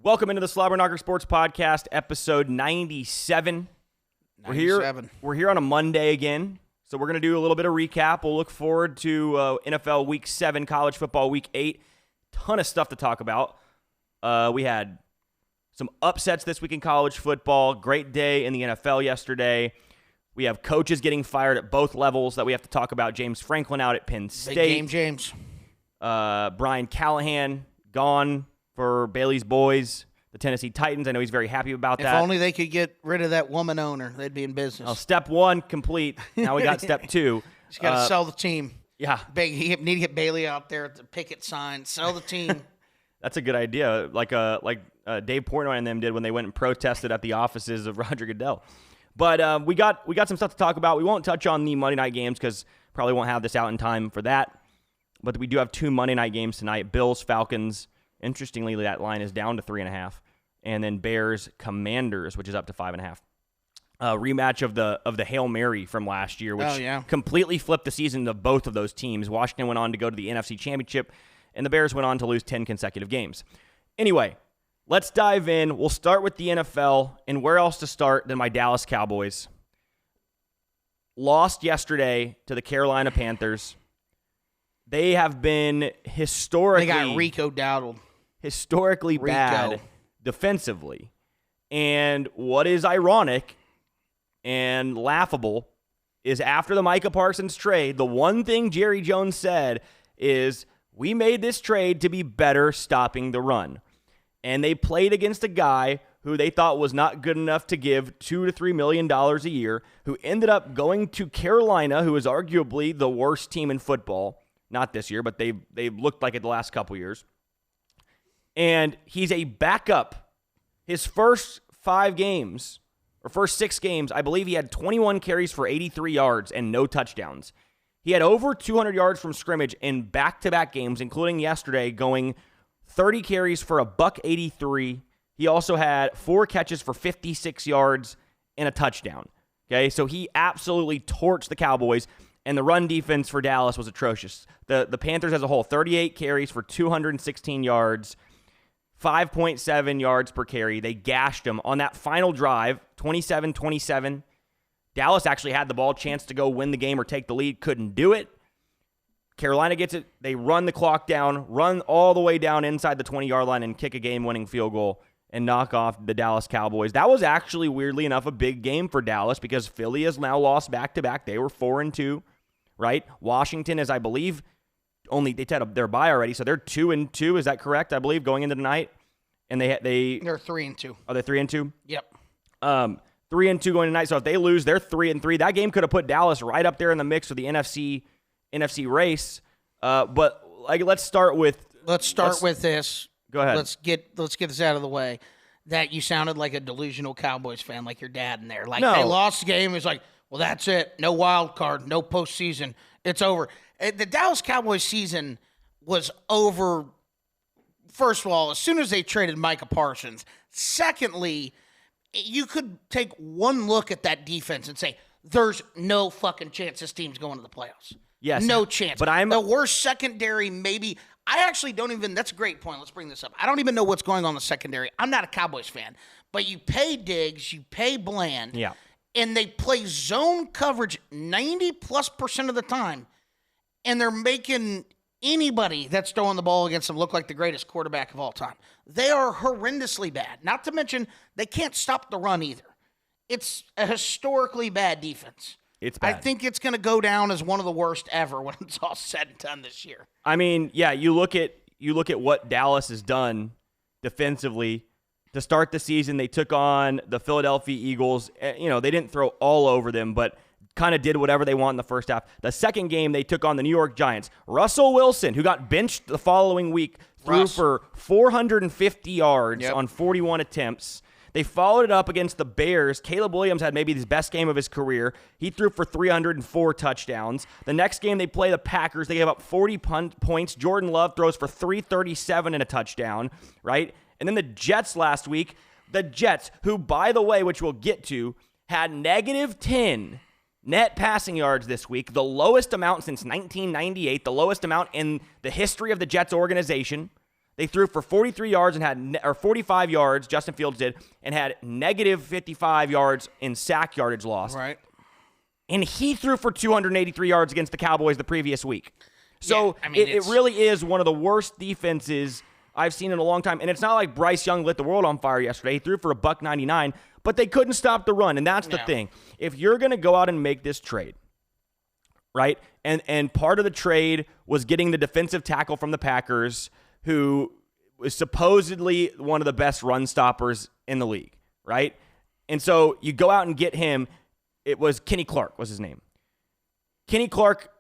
Welcome into the Slobberknocker Sports Podcast, episode 97. We're here on a Monday again, so we're going to do a little bit of recap. We'll look forward to NFL Week 7, college football Week 8. Ton of stuff to talk about. We had some upsets this week in college football. Great day in the NFL yesterday. We have coaches getting fired at both levels that we have to talk about. James Franklin out at Penn State. Big game, James. Brian Callahan gone for Bailey's boys, the Tennessee Titans. I know he's very happy about that. If only they could get rid of that woman owner, they'd be in business. Well, step one complete. Now we got step two. He's got to sell the team. Yeah. He need to get Bailey out there at the picket sign. Sell the team. That's a good idea, like Dave Portnoy and them did when they went and protested at the offices of Roger Goodell. But we got some stuff to talk about. We won't touch on the Monday night games because probably won't have this out in time for that. But we do have two Monday night games tonight. Bills, Falcons. Interestingly, that line is down to 3.5. And then Bears, Commanders, which is up to 5.5. Rematch of the Hail Mary from last year, which completely flipped the season of both of those teams. Washington went on to go to the NFC Championship, and the Bears went on to lose 10 consecutive games. Anyway, let's dive in. We'll start with the NFL, and where else to start than my Dallas Cowboys. Lost yesterday to the Carolina Panthers. They have been historically... They got Rico Dowdle. Historically bad defensively. And what is ironic and laughable is after the Micah Parsons trade, the one thing Jerry Jones said is, we made this trade to be better stopping the run. And they played against a guy who they thought was not good enough to give $2 to $3 million a year, who ended up going to Carolina, who is arguably the worst team in football. Not this year, but they've looked like it the last couple years. And he's a backup. His first 5 games, or first 6 games, I believe he had 21 carries for 83 yards and no touchdowns. He had over 200 yards from scrimmage in back-to-back games, including yesterday, going 30 carries for $183. He also had 4 catches for 56 yards and a touchdown. Okay, so he absolutely torched the Cowboys, and the run defense for Dallas was atrocious. The Panthers as a whole, 38 carries for 216 yards, 5.7 yards per carry. They gashed them on that final drive, 27-27. Dallas actually had the ball, chance to go win the game or take the lead, couldn't do it. Carolina gets it. They run the clock down, run all the way down inside the 20-yard line and kick a game-winning field goal and knock off the Dallas Cowboys. That was actually, weirdly enough, a big game for Dallas because Philly has now lost back-to-back. They were 4-2, right? Washington is, I believe, they had their bye already, so they're 2-2. Is that correct? I believe going into tonight, and they're 3-2. Are they 3-2? Yep. 3-2 going tonight. So if they lose, they're 3-3. That game could have put Dallas right up there in the mix with the NFC race. But let's start with this. Go ahead. Let's get this out of the way. That you sounded like a delusional Cowboys fan, like your dad in there. Like they lost the game. It's like, well, that's it. No wild card. No postseason. It's over. The Dallas Cowboys season was over, first of all, as soon as they traded Micah Parsons. Secondly, you could take one look at that defense and say, there's no fucking chance this team's going to the playoffs. Yes. No chance. But I'm the worst secondary, maybe. I actually don't even, that's a great point. Let's bring this up. I don't even know what's going on in the secondary. I'm not a Cowboys fan. But you pay Diggs, you pay Bland. Yeah. And they play zone coverage 90+% of the time. And they're making anybody that's throwing the ball against them look like the greatest quarterback of all time. They are horrendously bad. Not to mention, they can't stop the run either. It's a historically bad defense. It's bad. I think it's going to go down as one of the worst ever when it's all said and done this year. I mean, yeah, you look at what Dallas has done defensively. To start the season, they took on the Philadelphia Eagles. They didn't throw all over them, but kind of did whatever they want in the first half. The second game, they took on the New York Giants. Russell Wilson, who got benched the following week, threw for 450 yards on 41 attempts. They followed it up against the Bears. Caleb Williams had maybe his best game of his career. He threw for 304 touchdowns. The next game, they play the Packers. They gave up 40 points. Jordan Love throws for 337 and a touchdown, right? And then the Jets last week, the Jets, who, by the way, which we'll get to, had negative 10 net passing yards this week, the lowest amount since 1998, the lowest amount in the history of the Jets organization. They threw for 43 yards and had or 45 yards, Justin Fields did, and had negative 55 yards in sack yardage loss. Right. And he threw for 283 yards against the Cowboys the previous week. So it really is one of the worst defenses I've seen in a long time. And it's not like Bryce Young lit the world on fire yesterday. He threw for $199, but they couldn't stop the run. And that's the thing. If you're going to go out and make this trade, right, and part of the trade was getting the defensive tackle from the Packers, who was supposedly one of the best run stoppers in the league, right? And so you go out and get him. It was Kenny Clark was his name. Kenny Clark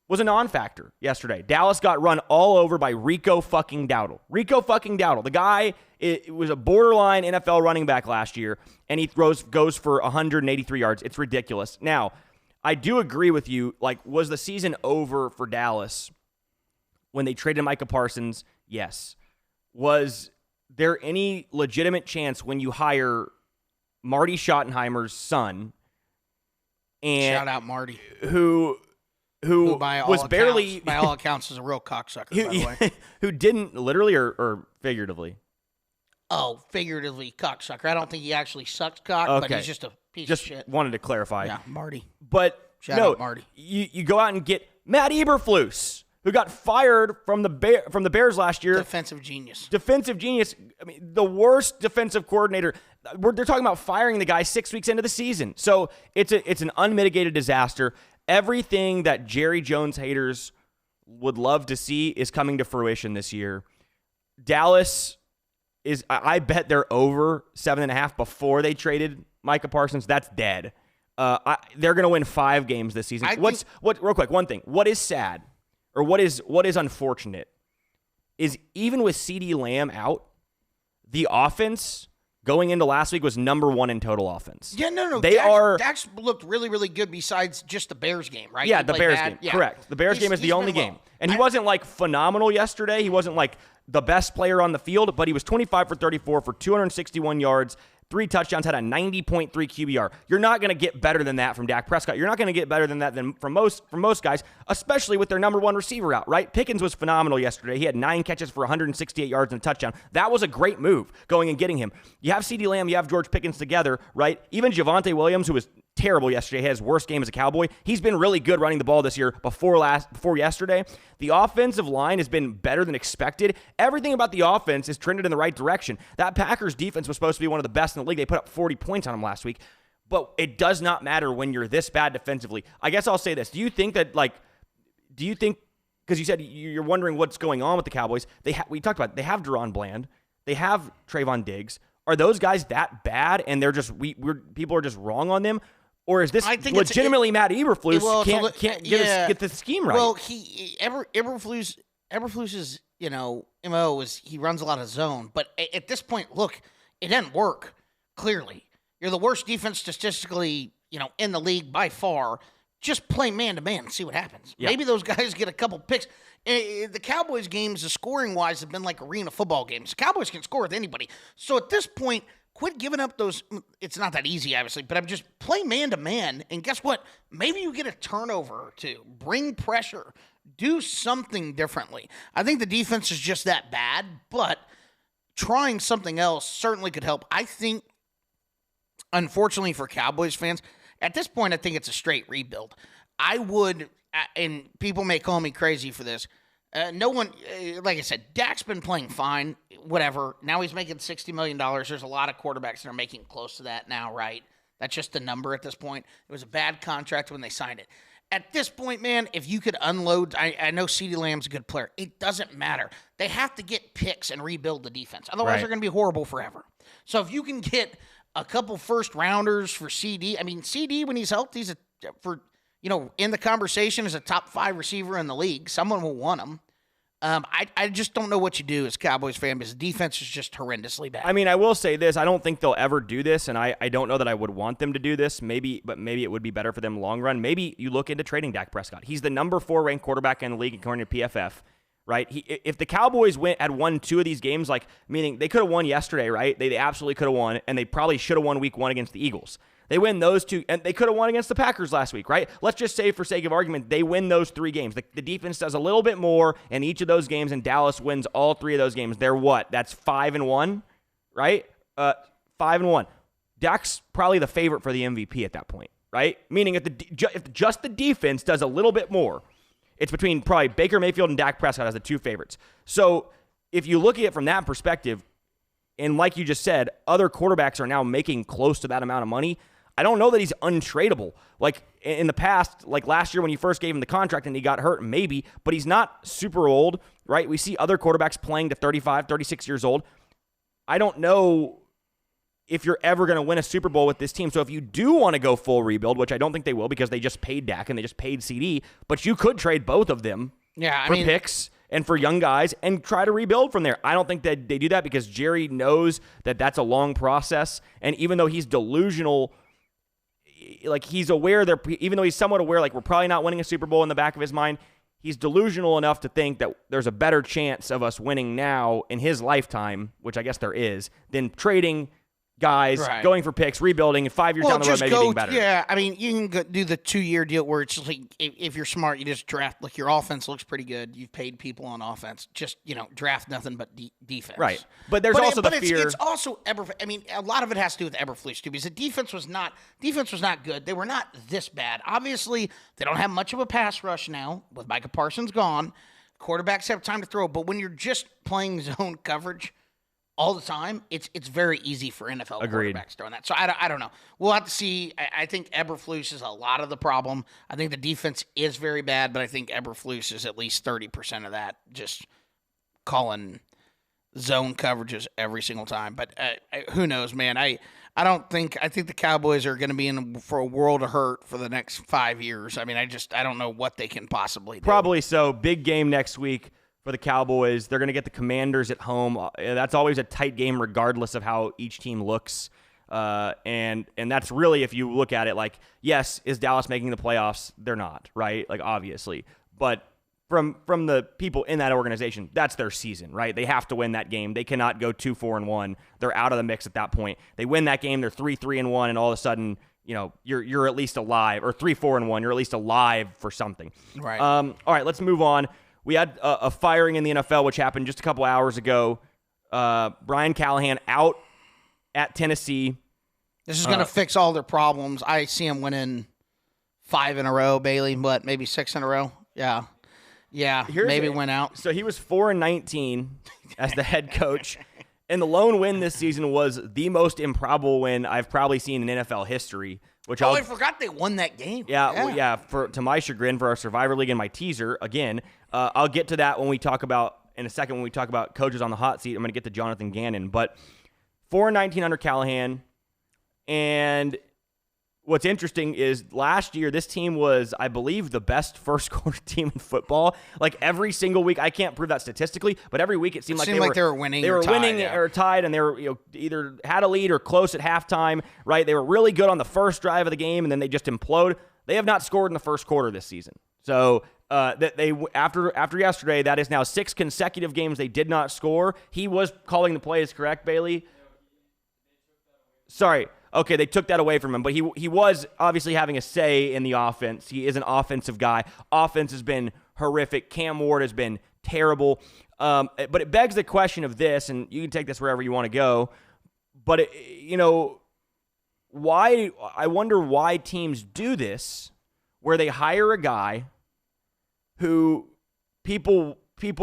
was a non-factor yesterday. Dallas got run all over by Rico fucking Dowdle. The guy it was a borderline NFL running back last year, and he goes for 183 yards. It's ridiculous. Now, I do agree with you. Like, was the season over for Dallas when they traded Micah Parsons? Yes. Was there any legitimate chance when you hire Marty Schottenheimer's son, and shout out Marty, who by all was accounts, barely by all accounts is a real cocksucker, by the way. Who didn't literally or figuratively? Oh, figuratively cocksucker. I don't think he actually sucks cock, Okay. but he's just a piece of shit. Just wanted to clarify. Yeah, Marty. But Shout out Marty. You go out and get Matt Eberflus, who got fired from the Bears last year. Defensive genius. I mean, the worst defensive coordinator. They're talking about firing the guy 6 weeks into the season. So it's an unmitigated disaster. Everything that Jerry Jones haters would love to see is coming to fruition this year. Dallas is, I bet they're over 7.5 before they traded Micah Parsons. That's dead. They're going to win 5 games this season. Real quick, one thing. What is sad, or what is unfortunate, is even with CeeDee Lamb out, the offense going into last week was number 1 in total offense. Yeah, no. Dax looked really, really good besides just the Bears game, right? Yeah, the Bears game. Yeah. Correct. The Bears game is the only game. And he wasn't like phenomenal yesterday. He wasn't like the best player on the field, but he was 25 for 34 for 261 yards, 3 touchdowns, had a 90.3 QBR. You're not going to get better than that from Dak Prescott. You're not going to get better than that from most guys, especially with their number 1 receiver out, right? Pickens was phenomenal yesterday. He had 9 catches for 168 yards and a touchdown. That was a great move, going and getting him. You have CeeDee Lamb, you have George Pickens together, right? Even Javonte Williams, who was terrible yesterday, had his worst game as a Cowboy. He's been really good running the ball this year before yesterday. The offensive line has been better than expected. Everything about the offense is trended in the right direction. That Packers defense was supposed to be one of the best in the league. They put up 40 points on them last week. But it does not matter when you're this bad defensively. I guess I'll say this. Do you think, because you said you're wondering what's going on with the Cowboys. We talked about it. They have Deron Bland. They have Trayvon Diggs. Are those guys that bad and they're just people are just wrong on them? Or is this legitimately Matt Eberflus can't get the scheme right? Well, Eberflus's MO is he runs a lot of zone, but at this point, look, it doesn't work. Clearly, you're the worst defense statistically, in the league by far. Just play man to man and see what happens. Yeah. Maybe those guys get a couple picks. The Cowboys games, the scoring wise, have been like arena football games. The Cowboys can score with anybody. So at this point, quit giving up those. It's not that easy, obviously, but I'm just play man to man. And guess what? Maybe you get a turnover or two. Bring pressure. Do something differently. I think the defense is just that bad, but trying something else certainly could help. I think, unfortunately for Cowboys fans, at this point, I think it's a straight rebuild. I would, and people may call me crazy for this. No one, like I said, Dak's been playing fine, whatever. Now he's making $60 million. There's a lot of quarterbacks that are making close to that now, right? That's just the number at this point. It was a bad contract when they signed it. At this point, man, if you could unload, I know CeeDee Lamb's a good player. It doesn't matter. They have to get picks and rebuild the defense. Otherwise, they're going to be horrible forever. So if you can get a couple first rounders for CD. I mean, CD, when he's healthy, he's in the conversation as a top 5 receiver in the league. Someone will want him. I just don't know what you do as Cowboys fan because the defense is just horrendously bad. I mean, I will say this. I don't think they'll ever do this, and I don't know that I would want them to do this. Maybe it would be better for them long run. Maybe you look into trading Dak Prescott. He's the number 4 ranked quarterback in the league according to PFF. Right? If the Cowboys had won 2 of these games, meaning they could have won yesterday, right? They absolutely could have won, and they probably should have won week 1 against the Eagles. They win those 2, and they could have won against the Packers last week, right? Let's just say, for sake of argument, they win those 3 games. The defense does a little bit more in each of those games, and Dallas wins all 3 of those games. They're what? That's 5-1, right? 5-1. Dak's probably the favorite for the MVP at that point, right? Meaning if just the defense does a little bit more, it's between probably Baker Mayfield and Dak Prescott as the 2 favorites. So if you look at it from that perspective, and like you just said, other quarterbacks are now making close to that amount of money, I don't know that he's untradeable. Like in the past, like last year when you first gave him the contract and he got hurt, maybe, but he's not super old, right? We see other quarterbacks playing to 35, 36 years old. I don't know if you're ever going to win a Super Bowl with this team. So if you do want to go full rebuild, which I don't think they will because they just paid Dak and they just paid CD, but you could trade both of them for picks and for young guys and try to rebuild from there. I don't think that they do that because Jerry knows that that's a long process. And even though he's delusional, like he's aware even though he's somewhat aware, like we're probably not winning a Super Bowl in the back of his mind, he's delusional enough to think that there's a better chance of us winning now in his lifetime, which I guess there is, than trading guys, going for picks, rebuilding, and 5 years down the road maybe being better. Yeah, I mean, you can go do the 2-year deal where it's like, if you're smart, you just draft, like your offense looks pretty good. You've paid people on offense. Just, draft nothing but defense. Right. But there's also the fear. It's also I mean, a lot of it has to do with Eberflus, too, because the defense was not good. They were not this bad. Obviously, they don't have much of a pass rush now with Micah Parsons gone. Quarterbacks have time to throw, but when you're just playing zone coverage all the time, it's very easy for NFL quarterbacks throwing that. So I don't know. We'll have to see. I think Eberflus is a lot of the problem. I think the defense is very bad, but I think Eberflus is at least 30% of that, just calling zone coverages every single time. But who knows, man? I think the Cowboys are going to be in for a world of hurt for the next 5 years. I mean, I don't know what they can possibly do. Probably so. Big game next week for the Cowboys. They're going to get the Commanders at home. That's always a tight game regardless of how each team looks. And that's really, if you look at it, like, yes, is Dallas making the playoffs? They're not, right? Like, obviously. But from the people in that organization, that's their season, right? They have to win that game. They cannot go 2-4-1. They're out of the mix at that point. They win that game, they're 3-3-1, and all of a sudden, you're at least alive, or 3-4-1, you're at least alive for something. Right. All right, let's move on. We had a firing in the NFL, which happened just a couple hours ago. Brian Callahan out at Tennessee. This is going to fix all their problems. I see him winning 5 in a row, Bailey, but maybe 6 in a row. Yeah. Maybe went out. So he was 4-19 as the head coach. And the lone win this season was the most improbable win I've probably seen in NFL history. I forgot they won that game. Yeah. To my chagrin, for our Survivor League and my teaser, again, I'll get to that when we talk about, in a second, when we talk about coaches on the hot seat. I'm going to get to Jonathan Gannon. But 4-19 under Callahan. And what's interesting is last year, this team was, I believe, the best first quarter team in football. Like every single week, I can't prove that statistically, but every week it seemed like they were winning. They were winning or tied, and they were either had a lead or close at halftime. Right? They were really good on the first drive of the game, and then they just implode. They have not scored in the first quarter this season. So that they after yesterday, that is now 6 consecutive games they did not score. He was calling the plays, correct, Bailey? Sorry. Okay, they took that away from him, but he was obviously having a say in the offense. He is an offensive guy. Offense has been horrific. Cam Ward has been terrible. But it begs the question of this, and you can take this wherever you want to go, but, why? I wonder why teams do this, where they hire a guy who people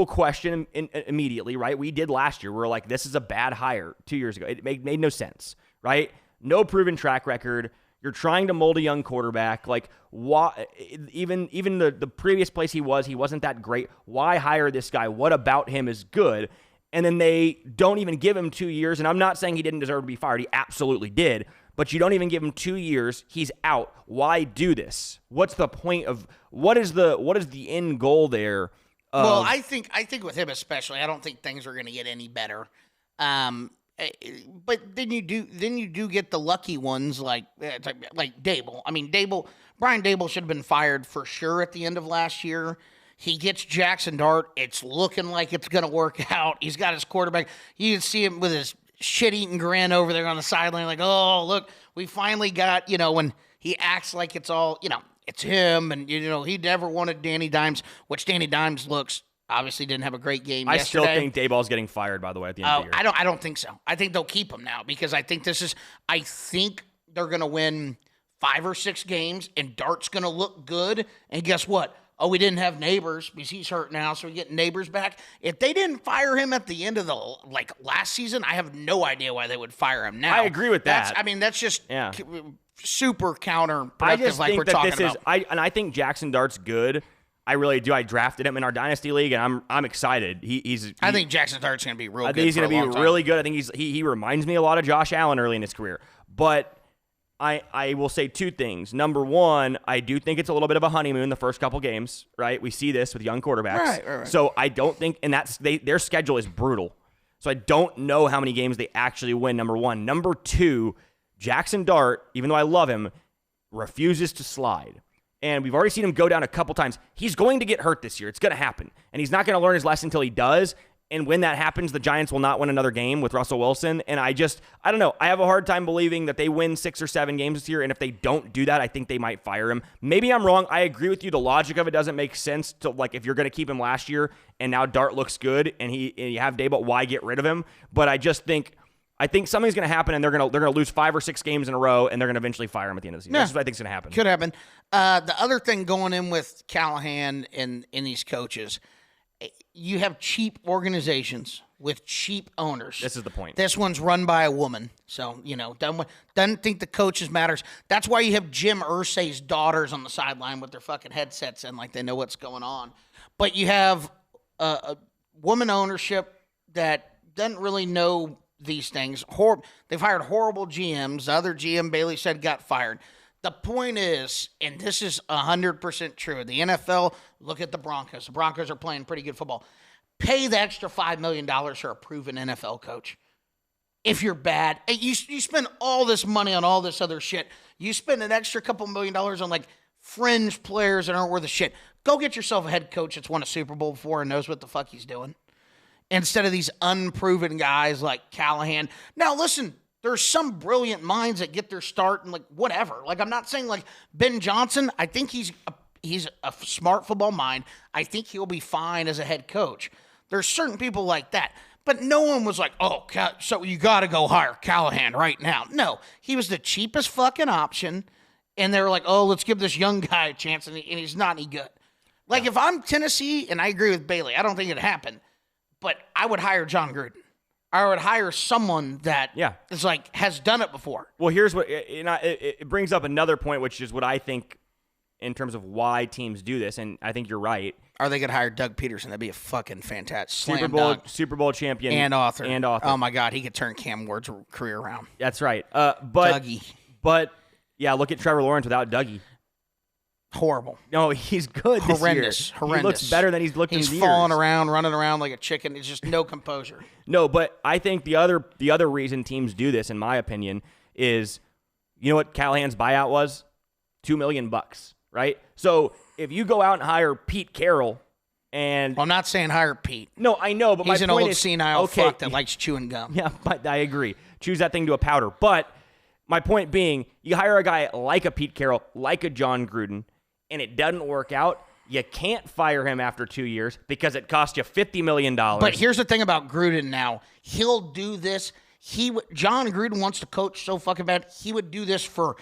question immediately, right? We did last year. We're like, this is a bad hire 2 years ago. It made no sense, right? No proven track record. You're trying to mold a young quarterback. Like, why? Even the previous place he wasn't that great. Why hire this guy? What about him is good? And then they don't even give him 2 years. And I'm not saying he didn't deserve to be fired. He absolutely did. But you don't even give him 2 years. He's out. Why do this? What's the point of what is the end goal there? Well, I think with him especially, I don't think things are going to get any better. But then you do get the lucky ones like Dable. I mean, Brian Dable should have been fired for sure at the end of last year. He gets Jackson Dart. It's looking like it's going to work out. He's got his quarterback. You can see him with shit-eating grin over there on the sideline, like, oh, look, we finally got, when he acts like it's all, it's him, and, he never wanted Danny Dimes, which Danny Dimes obviously didn't have a great game yesterday. I still think Dayball's getting fired, by the way, at the end of the year. I don't think so. I think they'll keep him now because I think they're going to win 5 or 6 games, and Dart's going to look good, and guess what? Oh, we didn't have Neighbors because he's hurt now, so we get Neighbors back. If they didn't fire him at the end of the last season, I have no idea why they would fire him now. I agree with that. That's just super counterproductive. I just like think we're that talking this about. I think Jackson Dart's good. I really do. I drafted him in our dynasty league, and I'm excited. I think Jackson Dart's going to be real good. I think he's going to be really good. I think he reminds me a lot of Josh Allen early in his career, but. I will say 2 things. Number 1, I do think it's a little bit of a honeymoon the first couple games, right? We see this with young quarterbacks. Right. So I don't think, and their schedule is brutal. So I don't know how many games they actually win, number 1. Number 2, Jackson Dart, even though I love him, refuses to slide. And we've already seen him go down a couple times. He's going to get hurt this year. It's going to happen. And he's not going to learn his lesson until he does. And when that happens, the Giants will not win another game with Russell Wilson. And I don't know. I have a hard time believing that they win 6 or 7 games this year. And if they don't do that, I think they might fire him. Maybe I'm wrong. I agree with you. The logic of it doesn't make sense to, if you're going to keep him last year and now Dart looks good and you have Daboll, why get rid of him? But I think something's going to happen and they're going to lose 5 or 6 games in a row and they're going to eventually fire him at the end of the season. Yeah. That's what I think is going to happen. Could happen. The other thing going in with Callahan and these coaches, you have cheap organizations with cheap owners. This is the point. This one's run by a woman. So, doesn't think the coaches matters. That's why you have Jim Irsay's daughters on the sideline with their fucking headsets in like they know what's going on. But you have a woman ownership that doesn't really know these things. They've hired horrible GMs. The other GM, Bailey said, got fired. The point is, and this is 100% true, the NFL, look at the Broncos. The Broncos are playing pretty good football. Pay the extra $5 million for a proven NFL coach. If you're bad, you spend all this money on all this other shit. You spend an extra couple $1 million on fringe players that aren't worth a shit. Go get yourself a head coach that's won a Super Bowl before and knows what the fuck he's doing. Instead of these unproven guys like Callahan. Now, listen, there's some brilliant minds that get their start and whatever. I'm not saying Ben Johnson. I think he's a smart football mind. I think he'll be fine as a head coach. There's certain people like that. But no one was like, oh, so you got to go hire Callahan right now. No, he was the cheapest fucking option. And they were like, oh, let's give this young guy a chance. And he's not any good. If I'm Tennessee, and I agree with Bailey, I don't think it'd happen. But I would hire John Gruden. I would hire someone that is has done it before. Well, here's what it brings up another point, which is what I think in terms of why teams do this, and I think you're right. Are they going to hire Doug Peterson? That'd be a fucking fantastic Super Bowl champion and author. Oh my God, he could turn Cam Ward's career around. That's right. Dougie. But yeah, look at Trevor Lawrence without Dougie. Horrible. No, he's good this Horrendous. year. He looks better than he's looked in years. He's falling around, running around like a chicken. It's just no composure. No, but I think the other reason teams do this, in my opinion, is you know what Callahan's buyout was? $2 million, right? So if you go out and hire Pete Carroll, and I'm not saying hire Pete. No, I know, but he's my an point old is, senile fuck that likes chewing gum. Yeah, but I agree. Choose that thing to a powder. But my point being, you hire a guy like a Pete Carroll, like a John Gruden, and it doesn't work out, you can't fire him after 2 years because it cost you $50 million. But here's the thing about Gruden now. He'll do this. John Gruden wants to coach so fucking bad, he would do this for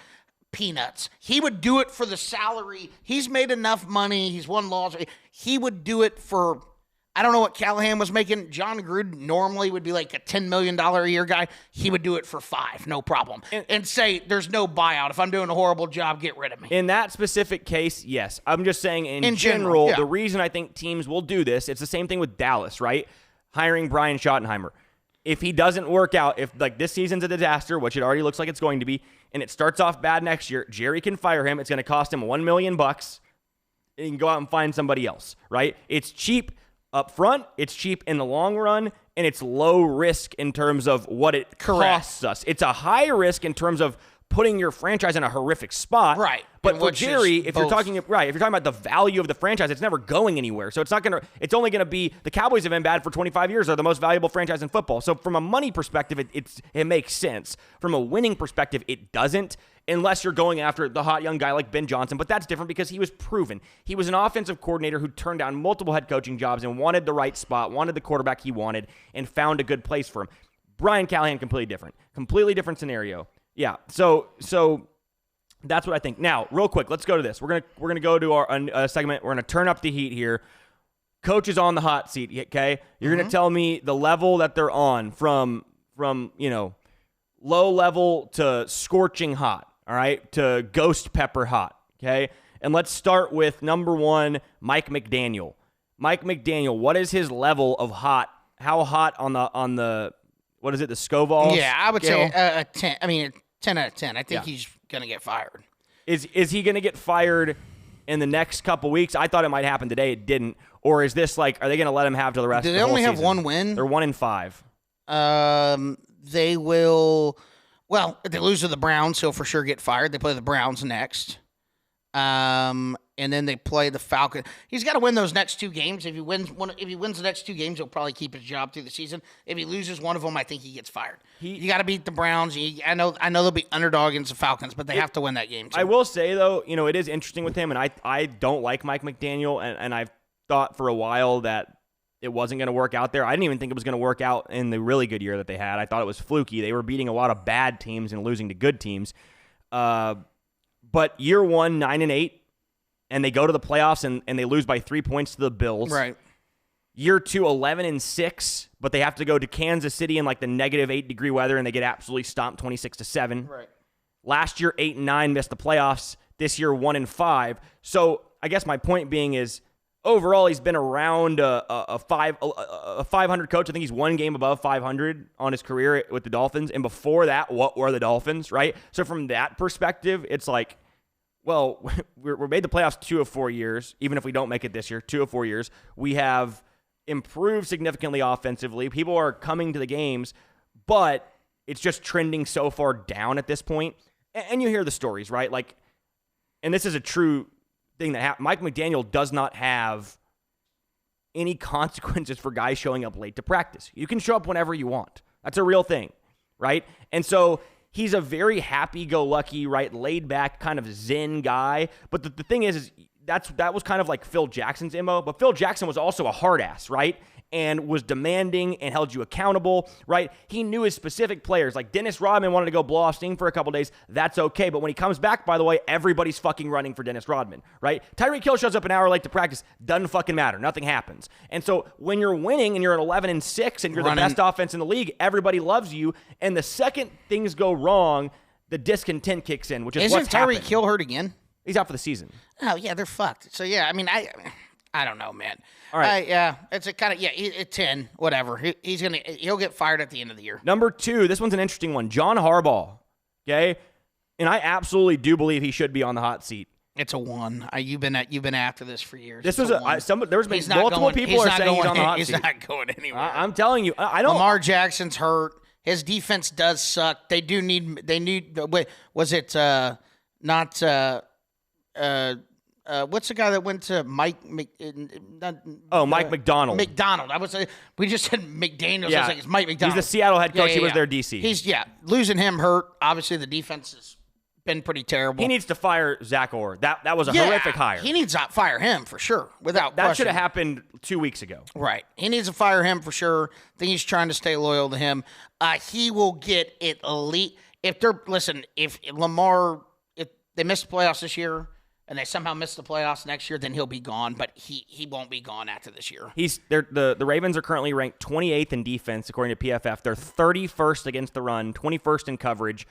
peanuts. He would do it for the salary. He's made enough money. He's won laws. He would do it for, I don't know what Callahan was making. John Gruden normally would be like a $10 million a year guy. He would do it for $5 million, no problem. And say, there's no buyout. If I'm doing a horrible job, get rid of me. In that specific case, yes. I'm just saying in general, the reason I think teams will do this, it's the same thing with Dallas, right? Hiring Brian Schottenheimer. If he doesn't work out, if this season's a disaster, which it already looks like it's going to be, and it starts off bad next year, Jerry can fire him. It's going to cost him $1 million. And he can go out and find somebody else, right? It's cheap up front, it's cheap in the long run, and it's low risk in terms of what it costs us. It's a high risk in terms of putting your franchise in a horrific spot. Right. But for Jerry, if you're talking about the value of the franchise, it's never going anywhere. So it's only going to be, the Cowboys have been bad for 25 years. They're the most valuable franchise in football. So from a money perspective, it makes sense. From a winning perspective, it doesn't, unless you're going after the hot young guy like Ben Johnson. But that's different because he was proven. He was an offensive coordinator who turned down multiple head coaching jobs and wanted the right spot, wanted the quarterback he wanted, and found a good place for him. Brian Callahan, completely different scenario. Yeah, so that's what I think. Now, real quick, let's go to this. We're gonna go to our segment. We're gonna turn up the heat here. Coach is on the hot seat. Okay, you're gonna tell me the level that they're on from low level to scorching hot. All right, to ghost pepper hot. Okay, and let's start with number 1, Mike McDaniel. Mike McDaniel, what is his level of hot? How hot on the what is it, the Scoville? Yeah, I would say a 10. I mean, 10 out of 10. I think he's going to get fired. Is he going to get fired in the next couple weeks? I thought it might happen today. It didn't. Or is this are they going to let him have to the rest of the whole season? Do they only have one win? They're 1-5. They will, well, if they lose to the Browns, he'll for sure get fired. They play the Browns next. And then they play the Falcons. He's got to win those next 2 games. If he wins the next 2 games, he'll probably keep his job through the season. If he loses one of them, I think he gets fired. You got to beat the Browns. I know they'll be underdog against the Falcons, but they have to win that game too. I will say though, it is interesting with him, and I don't like Mike McDaniel, and I've thought for a while that it wasn't going to work out there. I didn't even think it was going to work out in the really good year that they had. I thought it was fluky. They were beating a lot of bad teams and losing to good teams. But year 1, 9-8. And they go to the playoffs and they lose by 3 points to the Bills. Right. Year 2, 11-6, but they have to go to Kansas City in the -8-degree weather, and they get absolutely stomped 26-7. Right. Last year, 8-9, missed the playoffs. This year, 1-5. So I guess my point being is, overall, he's been around a 500 coach. I think he's one game above 500 on his career with the Dolphins. And before that, what were the Dolphins, right? So from that perspective, it's like, well, we're made the playoffs 2 of 4 years, even if we don't make it this year, 2 of 4 years. We have improved significantly offensively. People are coming to the games, but it's just trending so far down at this point. And you hear the stories, right? And this is a true thing that happened. Mike McDaniel does not have any consequences for guys showing up late to practice. You can show up whenever you want. That's a real thing, right? And so he's a very happy-go-lucky, right, laid-back kind of zen guy. But the thing is that was kind of like Phil Jackson's MO. But Phil Jackson was also a hard ass, right? And was demanding and held you accountable, right? He knew his specific players. Like Dennis Rodman wanted to go blow off steam for a couple days. That's okay. But when he comes back, by the way, everybody's fucking running for Dennis Rodman, right? Tyreek Hill shows up an hour late to practice. Doesn't fucking matter. Nothing happens. And so when you're winning and you're at 11-6 and you're the best offense in the league, everybody loves you. And the second things go wrong, the discontent kicks in, which is what's happened. Isn't Tyreek Hill hurt again? He's out for the season. Oh, yeah, they're fucked. So, yeah, I mean, I don't know, man. All right. Yeah, it's a kind of, 10, whatever. He'll get fired at the end of the year. Number 2, this one's an interesting one. John Harbaugh, okay? And I absolutely do believe he should be on the hot seat. It's a 1. You've been after this for years. This was there's been multiple people are saying he's on the hot seat. He's not going anywhere. I'm telling you, I don't. Lamar Jackson's hurt. His defense does suck. They need. Wait, was it not? What's the guy that went to Mike? Mike McDonald. McDonald. We just said McDaniels. Yeah. I was like, it's Mike McDonald. He's the Seattle head coach. He was their DC. He's losing him hurt. Obviously, the defense has been pretty terrible. He needs to fire Zach Orr. That was a horrific hire. He needs to fire him for sure, without question. That should have happened 2 weeks ago. Right. He needs to fire him for sure. I think he's trying to stay loyal to him. He will get at least if Lamar, if they miss the playoffs this year and they somehow miss the playoffs next year, then he'll be gone. But he won't be gone after this year. The Ravens are currently ranked 28th in defense according to PFF. They're 31st against the run, 21st in coverage.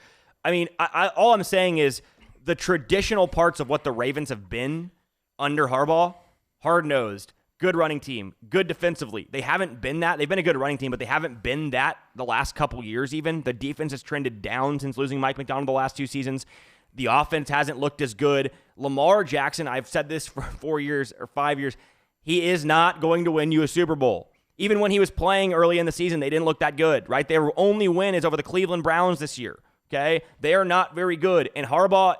I mean, all I'm saying is the traditional parts of what the Ravens have been under Harbaugh, hard-nosed, good running team, good defensively. They haven't been that. They've been a good running team, but they haven't been that the last couple years even. The defense has trended down since losing Mike McDonald the last 2 seasons. The offense hasn't looked as good. Lamar Jackson, I've said this for 4 years or 5 years, he is not going to win you a Super Bowl. Even when he was playing early in the season, they didn't look that good, right? Their only win is over the Cleveland Browns this year. Okay, they are not very good. And Harbaugh,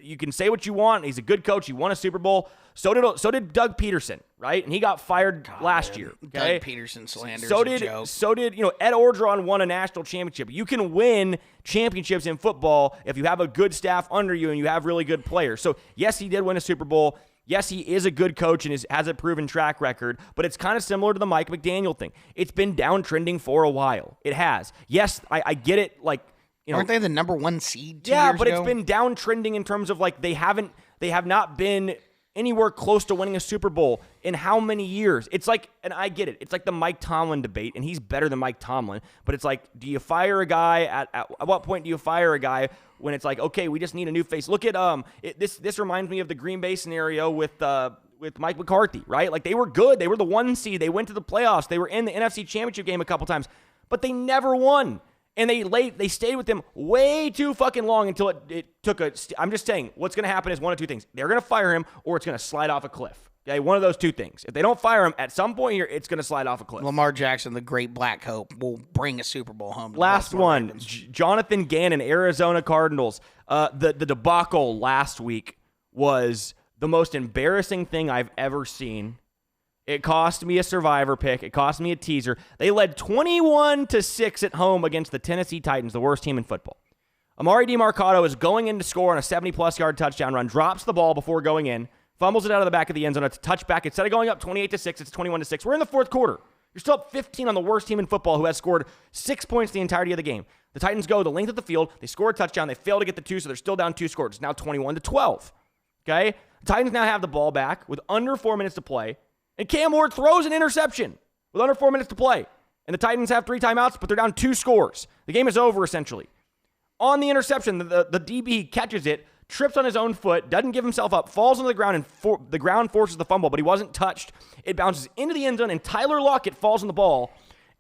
you can say what you want. He's a good coach. He won a Super Bowl. So did Doug Peterson, right? And he got fired last year. Okay? Doug Peterson slander. So did Ed Orgeron won a national championship. You can win championships in football if you have a good staff under you and you have really good players. So yes, he did win a Super Bowl. Yes, he is a good coach and has a proven track record, but it's kind of similar to the Mike McDaniel thing. It's been downtrending for a while. It has. Yes, I get it. Like, aren't they the number 1 seed 2 years ago? But it's been downtrending in terms of like they have not been anywhere close to winning a Super Bowl in how many years? It's like, and I get it, it's like the Mike Tomlin debate, and he's better than Mike Tomlin, but it's like, do you fire a guy at what point do you fire a guy when it's like, okay, we just need a new face? Look at this reminds me of the Green Bay scenario with Mike McCarthy, right? Like, they were good, they were the 1 seed, they went to the playoffs, they were in the NFC Championship game a couple times, but they never won. And they stayed with him way too fucking long until it took I'm just saying, what's going to happen is one of two things. They're going to fire him or it's going to slide off a cliff. Okay, one of those two things. If they don't fire him, at some point here, it's going to slide off a cliff. Lamar Jackson, the great black hope, will bring a Super Bowl home. Last one, Jonathan Gannon, Arizona Cardinals. The debacle last week was the most embarrassing thing I've ever seen. It cost me a survivor pick. It cost me a teaser. They led 21-6 at home against the Tennessee Titans, the worst team in football. Amari DiMarcado is going in to score on a 70-plus yard touchdown run, drops the ball before going in, fumbles it out of the back of the end zone. It's a touchback. Instead of going up 28-6, it's 21-6. We're in the fourth quarter. You're still up 15 on the worst team in football who has scored 6 points the entirety of the game. The Titans go the length of the field. They score a touchdown. They fail to get the 2, so they're still down 2 scores. It's now 21-12. Okay? The Titans now have the ball back with under 4 minutes to play. And Cam Ward throws an interception with under 4 minutes to play. And the Titans have 3 timeouts, but they're down 2 scores. The game is over, essentially. On the interception, the DB catches it, trips on his own foot, doesn't give himself up, falls on the ground, and the ground forces the fumble, but he wasn't touched. It bounces into the end zone, and Tyler Lockett falls on the ball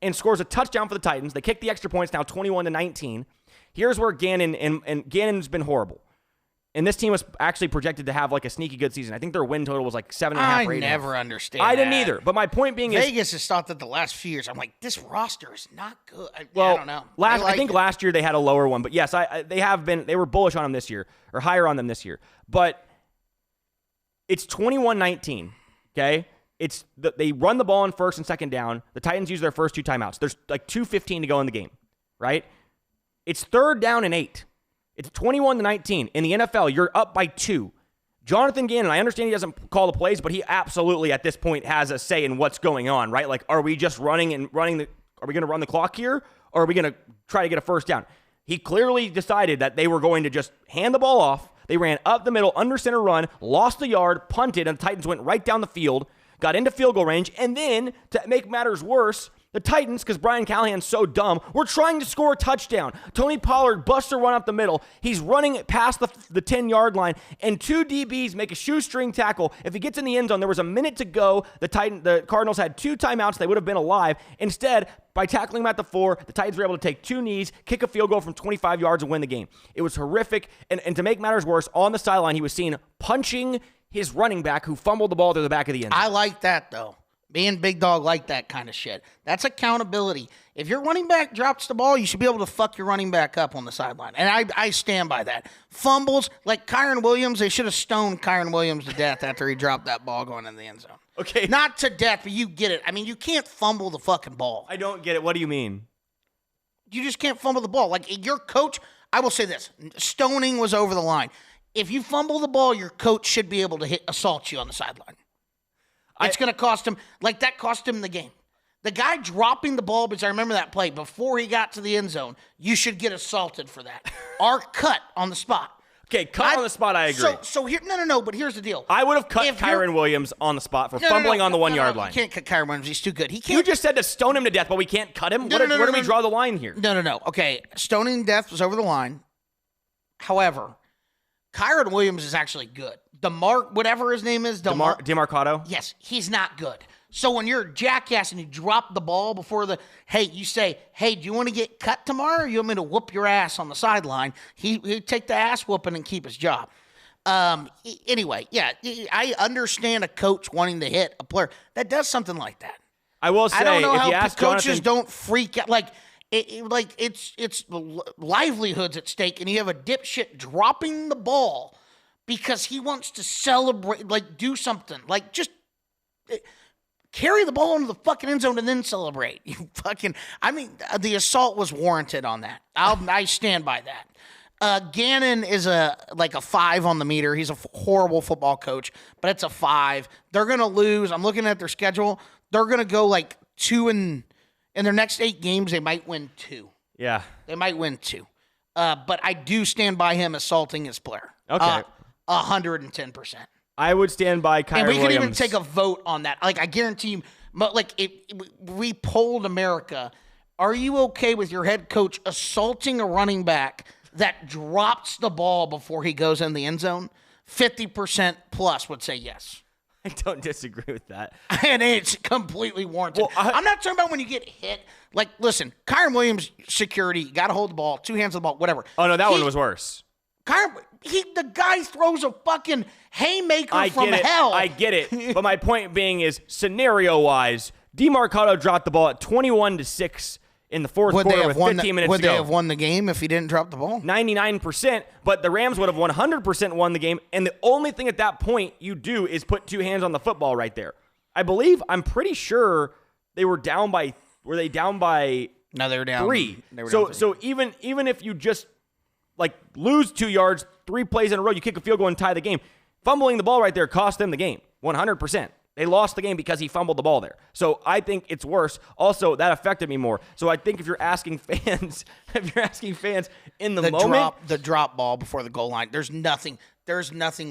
and scores a touchdown for the Titans. They kick the extra points, now 21-19. Here's where Gannon, and Gannon's been horrible. And this team was actually projected to have like a sneaky good season. I think their win total was like 7.5 or 8.5. I never understand I didn't either. But my point being Vegas has thought that the last few years, I'm like, this roster is not good. I don't know. I think last year they had a lower one. But yes, they were bullish on them this year, or higher on them this year. But it's 21-19, okay? They run the ball on first and second down. The Titans use their first 2 timeouts. There's like 2:15 to go in the game, right? It's 3rd down and 8. It's 21-19. In the NFL, you're up by 2. Jonathan Gannon, I understand he doesn't call the plays, but he absolutely at this point has a say in what's going on, right? Like, are we just are we going to run the clock here, or are we going to try to get a first down? He clearly decided that they were going to just hand the ball off. They ran up the middle, under center run, lost the yard, punted, and the Titans went right down the field, got into field goal range, and then, to make matters worse, the Titans, because Brian Callahan's so dumb, were trying to score a touchdown. Tony Pollard busts a run up the middle. He's running past the 10-yard line, and 2 DBs make a shoestring tackle. If he gets in the end zone, there was a minute to go. The Cardinals had 2 timeouts. They would have been alive. Instead, by tackling him at the 4, the Titans were able to take 2 knees, kick a field goal from 25 yards, and win the game. It was horrific. And to make matters worse, on the sideline, he was seen punching his running back who fumbled the ball through the back of the end zone. I like that, though. Being big dog like that kind of shit. That's accountability. If your running back drops the ball, you should be able to fuck your running back up on the sideline. And I stand by that. Fumbles, like Kyron Williams, they should have stoned Kyron Williams to death after he dropped that ball going in the end zone. Okay. Not to death, but you get it. I mean, you can't fumble the fucking ball. I don't get it. What do you mean? You just can't fumble the ball. Like, your coach, I will say this, stoning was over the line. If you fumble the ball, your coach should be able to assault you on the sideline. It's going to cost him, like that cost him the game. The guy dropping the ball, because I remember that play, before he got to the end zone, you should get assaulted for that. Or cut on the spot. Okay, cut on the spot, I agree. So here, no, but here's the deal. I would have cut Kyron Williams on the spot for fumbling on the 1-yard line. You can't cut Kyron Williams. He's too good. He can't. You just said to stone him to death, but we can't cut him? Where do we draw the line here? No. Okay, stoning to death was over the line. However, Kyron Williams is actually good. Whatever his name is. DiMarcado? Yes, he's not good. So when you're a jackass and you drop the ball before you say, hey, do you want to get cut tomorrow, or you want me to whoop your ass on the sideline? He'd take the ass whooping and keep his job. Anyway, yeah, I understand a coach wanting to hit a player that does something like that. I will say, I don't know if how you ask coaches Jonathan, don't freak out. Like, It's livelihoods at stake, and you have a dipshit dropping the ball because he wants to celebrate, like do something, like just carry the ball into the fucking end zone and then celebrate. The assault was warranted on that. I stand by that. Gannon is a 5 on the meter. He's a horrible football coach, but it's a 5. They're gonna lose. I'm looking at their schedule. They're gonna go like 2 in their next 8 games. They might win 2. Yeah, they might win 2. But I do stand by him assaulting his player. Okay, 110%. I would stand by Kyren Williams. And we could even take a vote on that. Like, I guarantee you, we polled America. Are you okay with your head coach assaulting a running back that drops the ball before he goes in the end zone? 50% plus would say yes. I don't disagree with that. And it's completely warranted. Well, I'm not talking about when you get hit. Like, listen, Kyren Williams, security, got to hold the ball, 2 hands on the ball, whatever. Oh, no, that one was worse. The guy throws a fucking haymaker from hell. I get it. But my point being is, scenario-wise, DeMarcado dropped the ball at 21-6 in the fourth quarter with 15 minutes to go. Would they have won the game if he didn't drop the ball? 99%, but the Rams would have 100% won the game, and the only thing at that point you do is put 2 hands on the football right there. I'm pretty sure they were down by, No, they were down 3. So even if you just lose 2 yards, 3 plays in a row, you kick a field goal and tie the game. Fumbling the ball right there cost them the game, 100%. They lost the game because he fumbled the ball there. So I think it's worse. Also, that affected me more. So I think if you're asking fans in the moment, the drop ball before the goal line, there's nothing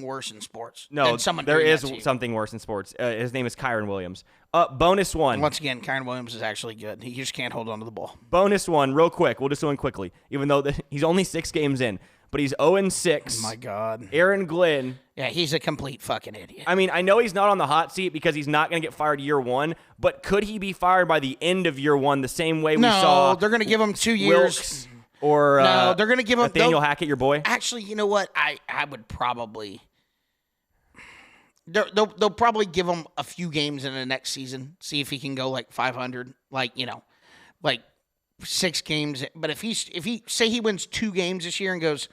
worse in sports. No, there is something worse in sports. His name is Kyren Williams. Bonus one. Once again, Kyren Williams is actually good. He just can't hold on to the ball. Bonus one, real quick. We'll just do one quickly, even though he's only 6 games in. But he's 0-6. Oh, my God. Aaron Glenn. Yeah, he's a complete fucking idiot. I mean, I know he's not on the hot seat because he's not going to get fired year 1, but could he be fired by the end of year 1 the same way we saw? No, they're going to give him 2 years. Wilkes or no, they're going to give him Nathaniel Hackett, your boy? Actually, you know what? I would probably... They'll probably give him a few games in the next season, see if he can go 500, 6 games. But if he say he wins 2 games this year and goes,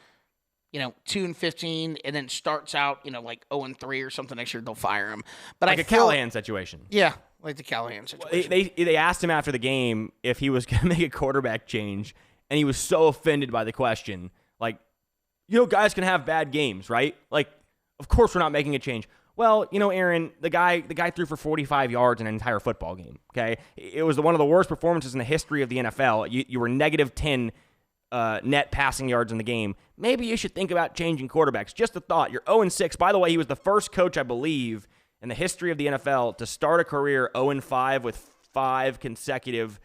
2-15, and then starts out, 0-3 or something next year, they'll fire him. But a Callahan situation. Yeah, like the Callahan situation. They asked him after the game if he was going to make a quarterback change, and he was so offended by the question. Guys can have bad games, right? Of course we're not making a change. Well, Aaron, the guy threw for 45 yards in an entire football game, okay? It was one of the worst performances in the history of the NFL. You were negative 10 net passing yards in the game. Maybe you should think about changing quarterbacks. Just a thought. You're 0-6. By the way, he was the first coach, I believe, in the history of the NFL to start a career 0-5 with 5 consecutive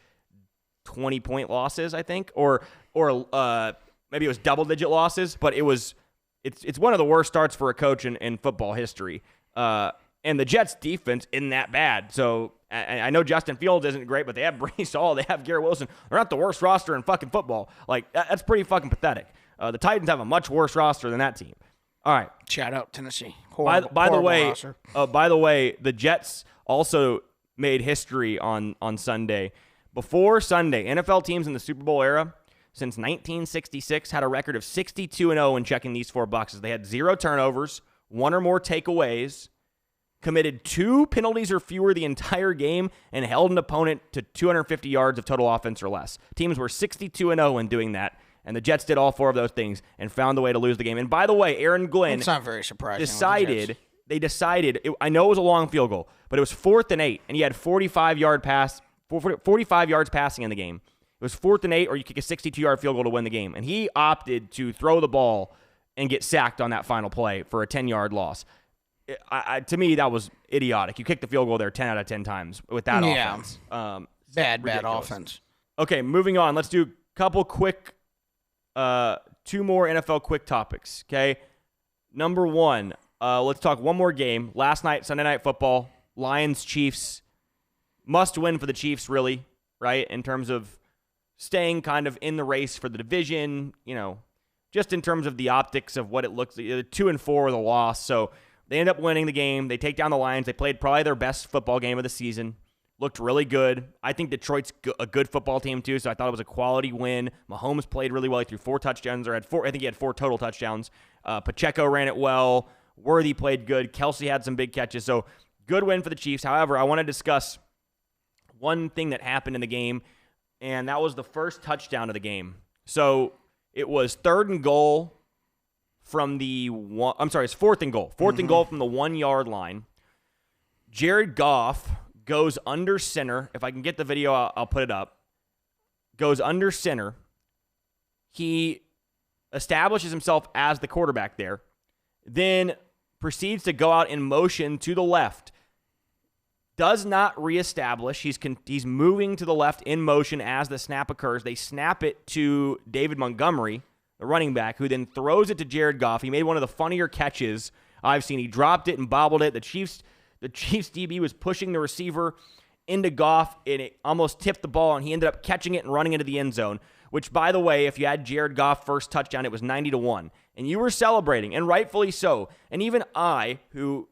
20-point losses, I think, or maybe it was double-digit losses, but it's one of the worst starts for a coach in football history. And the Jets' defense isn't that bad. So I know Justin Fields isn't great, but they have Breece Hall, they have Garrett Wilson. They're not the worst roster in fucking football. That's pretty fucking pathetic. The Titans have a much worse roster than that team. All right. Shout out Tennessee. By the way, the Jets also made history on Sunday. Before Sunday, NFL teams in the Super Bowl era since 1966 had a record of 62-0 when checking these 4 boxes. They had 0 turnovers, 1 or more takeaways, committed 2 penalties or fewer the entire game, and held an opponent to 250 yards of total offense or less. Teams were 62-0 when doing that, and the Jets did all 4 of those things and found a way to lose the game. And by the way, Aaron Glenn It's not very surprising. I know it was a long field goal, but it was 4th and 8, and he had 45 yards passing in the game. It was 4th and 8, or you kick a 62-yard field goal to win the game. And he opted to throw the ball and get sacked on that final play for a 10-yard loss. To me, that was idiotic. You kick the field goal there 10 out of 10 times with that offense. Bad offense. Okay, moving on. Let's do a couple quick, 2 more NFL quick topics, okay? Number 1, let's talk one more game. Last night, Sunday Night Football, Lions-Chiefs. Must win for the Chiefs, really, right, in terms of staying kind of in the race for the division, just in terms of the optics of what it looks like. 2-4 with a loss, so they end up winning the game. They take down the Lions. They played probably their best football game of the season. looked really good. I think Detroit's a good football team too, so I thought it was a quality win. Mahomes played really well. He threw 4 touchdowns, or I think he had 4 total touchdowns. Pacheco ran it well. Worthy played good. Kelsey had some big catches. So good win for the Chiefs. However, I want to discuss one thing that happened in the game, and that was the first touchdown of the game. So it was 3rd and goal from the one. I'm sorry, it's 4th and goal. 4th and goal from the 1-yard line. Jared Goff goes under center. If I can get the video, I'll put it up. Goes under center. He establishes himself as the quarterback there. Then proceeds to go out in motion to the left. Does not reestablish. He's moving to the left in motion as the snap occurs. They snap it to David Montgomery, the running back, who then throws it to Jared Goff. He made one of the funnier catches I've seen. He dropped it and bobbled it. The Chiefs DB was pushing the receiver into Goff, and it almost tipped the ball, and he ended up catching it and running into the end zone, which, by the way, if you had Jared Goff first touchdown, it was 90-1. And you were celebrating, and rightfully so. And even I, who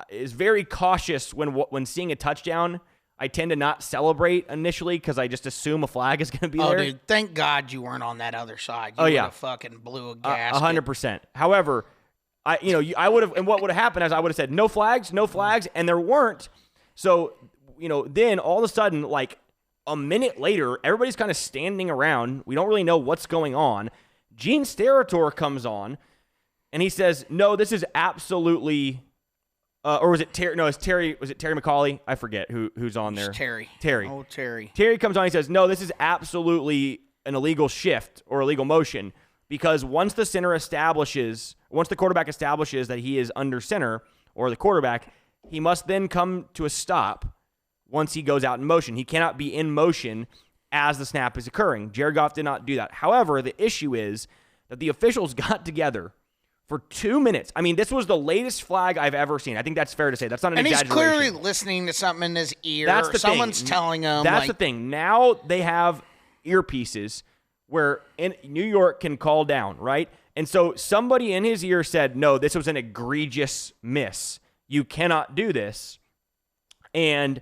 is very cautious when seeing a touchdown, I tend to not celebrate initially because I just assume a flag is going to be there. Oh, dude, thank God you weren't on that other side. You would have fucking blew a gasket. 100%. However, I would have, and what would have happened is I would have said, no flags, and there weren't. So, then all of a sudden, like a minute later, everybody's kind of standing around. We don't really know what's going on. Gene Steratore comes on, and he says, no, this is absolutely... or was it Terry? No, it's Terry. Was it Terry McCauley? I forget who's on there. Terry. Oh, Terry. Terry comes on. He says, "No, this is absolutely an illegal shift or illegal motion because once the quarterback establishes that he is under center or the quarterback, he must then come to a stop once he goes out in motion. He cannot be in motion as the snap is occurring. Jared Goff did not do that. However, the issue is that the officials got together for 2 minutes. I mean, this was the latest flag I've ever seen. I think that's fair to say. That's not an exaggeration. And he's clearly listening to something in his ear. That's the Someone's thing. telling him. That's the thing. Now they have earpieces where in New York can call down, right? And so somebody in his ear said, no, this was an egregious miss. You cannot do this. And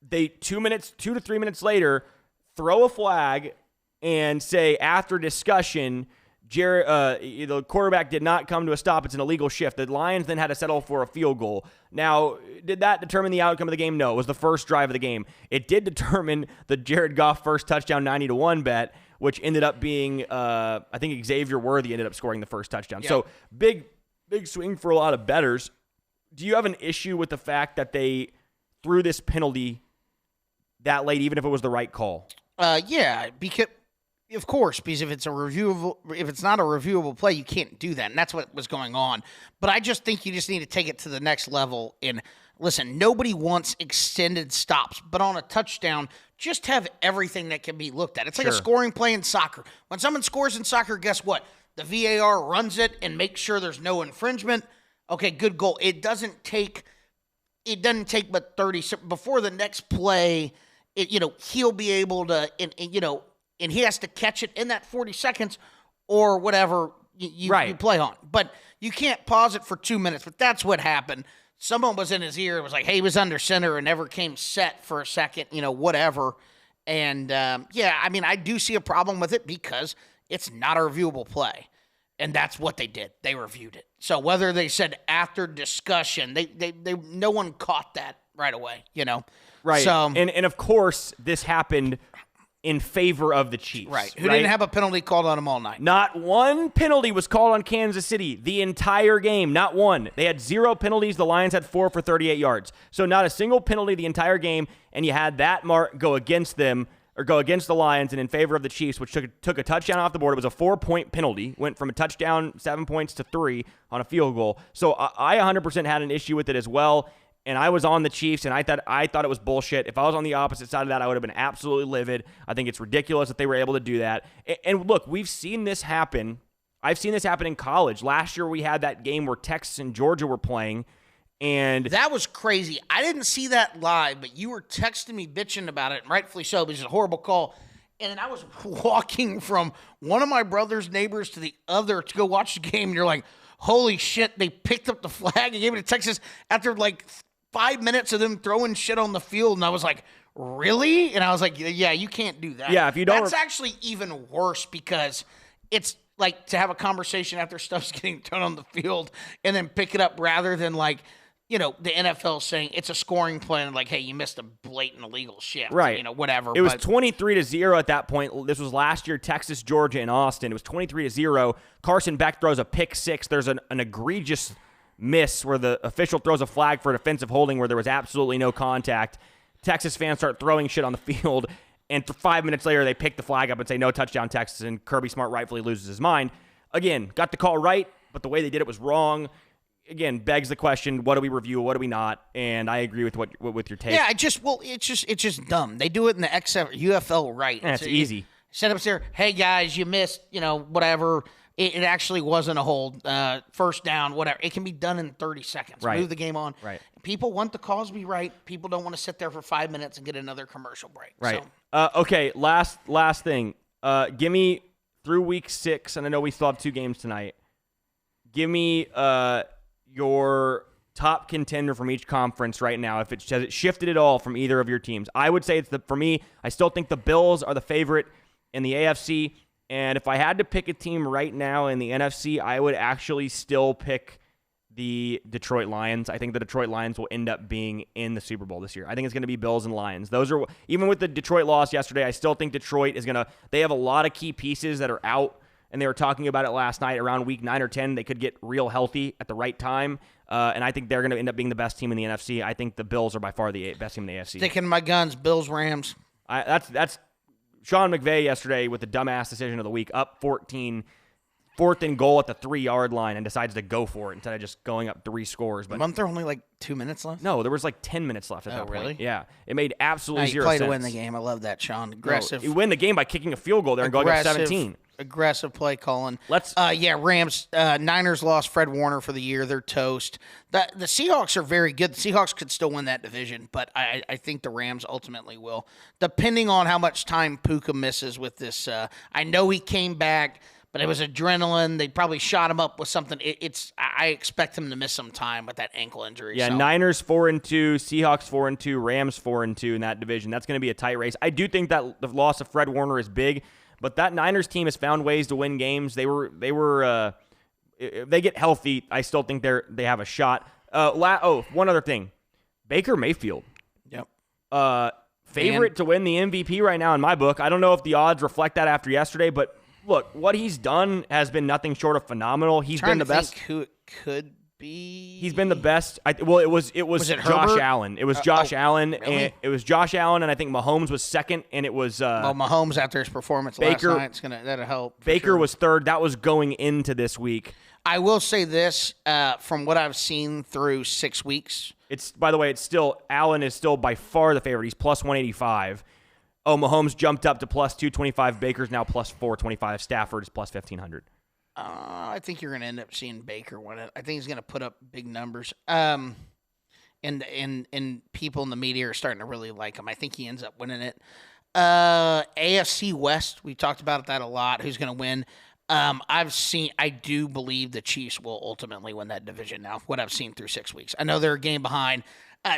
they 2 to 3 minutes later throw a flag and say, after discussion, the quarterback did not come to a stop. It's an illegal shift. The Lions then had to settle for a field goal. Now, did that determine the outcome of the game? No, it was the first drive of the game. It did determine the Jared Goff first touchdown 90-1 bet, which ended up being, I think Xavier Worthy ended up scoring the first touchdown. Yep. So big swing for a lot of bettors. Do you have an issue with the fact that they threw this penalty that late, even if it was the right call? Yeah, because. Of course, because if it's not a reviewable play, you can't do that, and that's what was going on. But I just think you just need to take it to the next level. And listen, nobody wants extended stops, but on a touchdown, just have everything that can be looked at. It's like a scoring play in soccer. When someone scores in soccer, guess what? The VAR runs it and makes sure there's no infringement. Okay, good goal. It doesn't take but 30 before the next play. He'll be able to, and he has to catch it in that 40 seconds or whatever you play on. But you can't pause it for 2 minutes. But that's what happened. Someone was in his ear. It was like, hey, he was under center and never came set for a second, whatever. And, I do see a problem with it because it's not a reviewable play. And that's what they did. They reviewed it. So whether they said after discussion, they no one caught that right away, Right. So, and of course, this happened in favor of the Chiefs. Right. Who didn't have a penalty called on them all night. Not one penalty was called on Kansas City the entire game. Not one. They had 0 penalties. The Lions had 4 for 38 yards. So not a single penalty the entire game, and you had that mark go against them, or go against the Lions and in favor of the Chiefs, which took a touchdown off the board. It was a 4-point penalty. Went from a touchdown, 7 points, to 3 on a field goal. So I 100% had an issue with it as well. And I was on the Chiefs, and I thought it was bullshit. If I was on the opposite side of that, I would have been absolutely livid. I think it's ridiculous that they were able to do that. And look, we've seen this happen. I've seen this happen in college. Last year, we had that game where Texas and Georgia were playing, and that was crazy. I didn't see that live, but you were texting me bitching about it, and rightfully so, because it's a horrible call. And then I was walking from one of my brother's neighbors to the other to go watch the game, and you're like, holy shit, they picked up the flag and gave it to Texas after like 5 minutes of them throwing shit on the field, and I was like, really? And I was like, yeah, you can't do that. Yeah, if you don't. That's actually even worse because it's like to have a conversation after stuff's getting thrown on the field and then pick it up rather than like, the NFL saying it's a scoring play and like, hey, you missed a blatant illegal shift. Right. Whatever. It was 23-0 at that point. This was last year, Texas, Georgia, and Austin. It was 23-0. Carson Beck throws a pick six. There's an egregious miss where the official throws a flag for a defensive holding where there was absolutely no contact. Texas fans start throwing shit on the field, and 5 minutes later, they pick the flag up and say, no touchdown, Texas, and Kirby Smart rightfully loses his mind. Again, got the call right, but the way they did it was wrong. Again, begs the question, what do we review, what do we not? And I agree with with your take. Yeah, it's just dumb. They do it in the UFL right. Yeah, it's easy. Set up there, hey, guys, you missed, whatever. It actually wasn't a hold, first down, whatever. It can be done in 30 seconds. Right. Move the game on. Right. People want the calls to be right. People don't want to sit there for 5 minutes and get another commercial break. Right. Okay, last thing. Give me through week 6, and I know we still have 2 games tonight. Give me your top contender from each conference right now. If has it shifted at all from either of your teams? I would say for me, I still think the Bills are the favorite in the AFC. And if I had to pick a team right now in the NFC, I would actually still pick the Detroit Lions. I think the Detroit Lions will end up being in the Super Bowl this year. I think it's going to be Bills and Lions. Those are, even with the Detroit loss yesterday, I still think Detroit is going to, they have a lot of key pieces that are out, and they were talking about it last night around week 9 or 10. They could get real healthy at the right time, and I think they're going to end up being the best team in the NFC. I think the Bills are by far the best team in the AFC. Sticking my guns, Bills, Rams. That's Sean McVay yesterday with the dumbass decision of the week, up 14, 4th and goal at the 3-yard line, and decides to go for it instead of just going up 3 scores. But wasn't there only like 2 minutes left? No, there was like 10 minutes left at that really? point. Yeah, it made absolutely zero sense. sense. To win the game. I love that, Sean. Aggressive. No, you win the game by kicking a field goal there and going up 17. Aggressive play calling. Rams. Niners lost Fred Warner for the year. They're toast. The Seahawks are very good. The Seahawks could still win that division, but I think the Rams ultimately will, depending on how much time Puka misses with this. I know he came back, but it was adrenaline. They probably shot him up with something. I expect him to miss some time with that ankle injury. Yeah, so. Niners 4-2, Seahawks 4-2, Rams 4-2 in that division. That's going to be a tight race. I do think that the loss of Fred Warner is big. But that Niners team has found ways to win games. If they get healthy, I still think they have a shot. One other thing. Baker Mayfield. Yep. Favorite to win the MVP right now in my book. I don't know if the odds reflect that after yesterday, but look, what he's done has been nothing short of phenomenal. He's been the best. Who it could be? He's been the best. It was Josh Herbert? Allen. It was Josh Allen, really? and it was Josh Allen, and I think Mahomes was second, and it was. Mahomes after his performance last night, that'll help. Baker was third. That was going into this week. I will say this: from what I've seen through 6 weeks, Allen is still by far the favorite. He's plus 185. Oh, Mahomes jumped up to plus 225. Baker's now plus 425. Stafford is plus 1,500. I think you're going to end up seeing Baker win it. I think he's going to put up big numbers. And people in the media are starting to really like him. I think he ends up winning it. AFC West, we talked about that a lot. Who's going to win? I do believe the Chiefs will ultimately win that division now, what I've seen through 6 weeks. I know they're a game behind.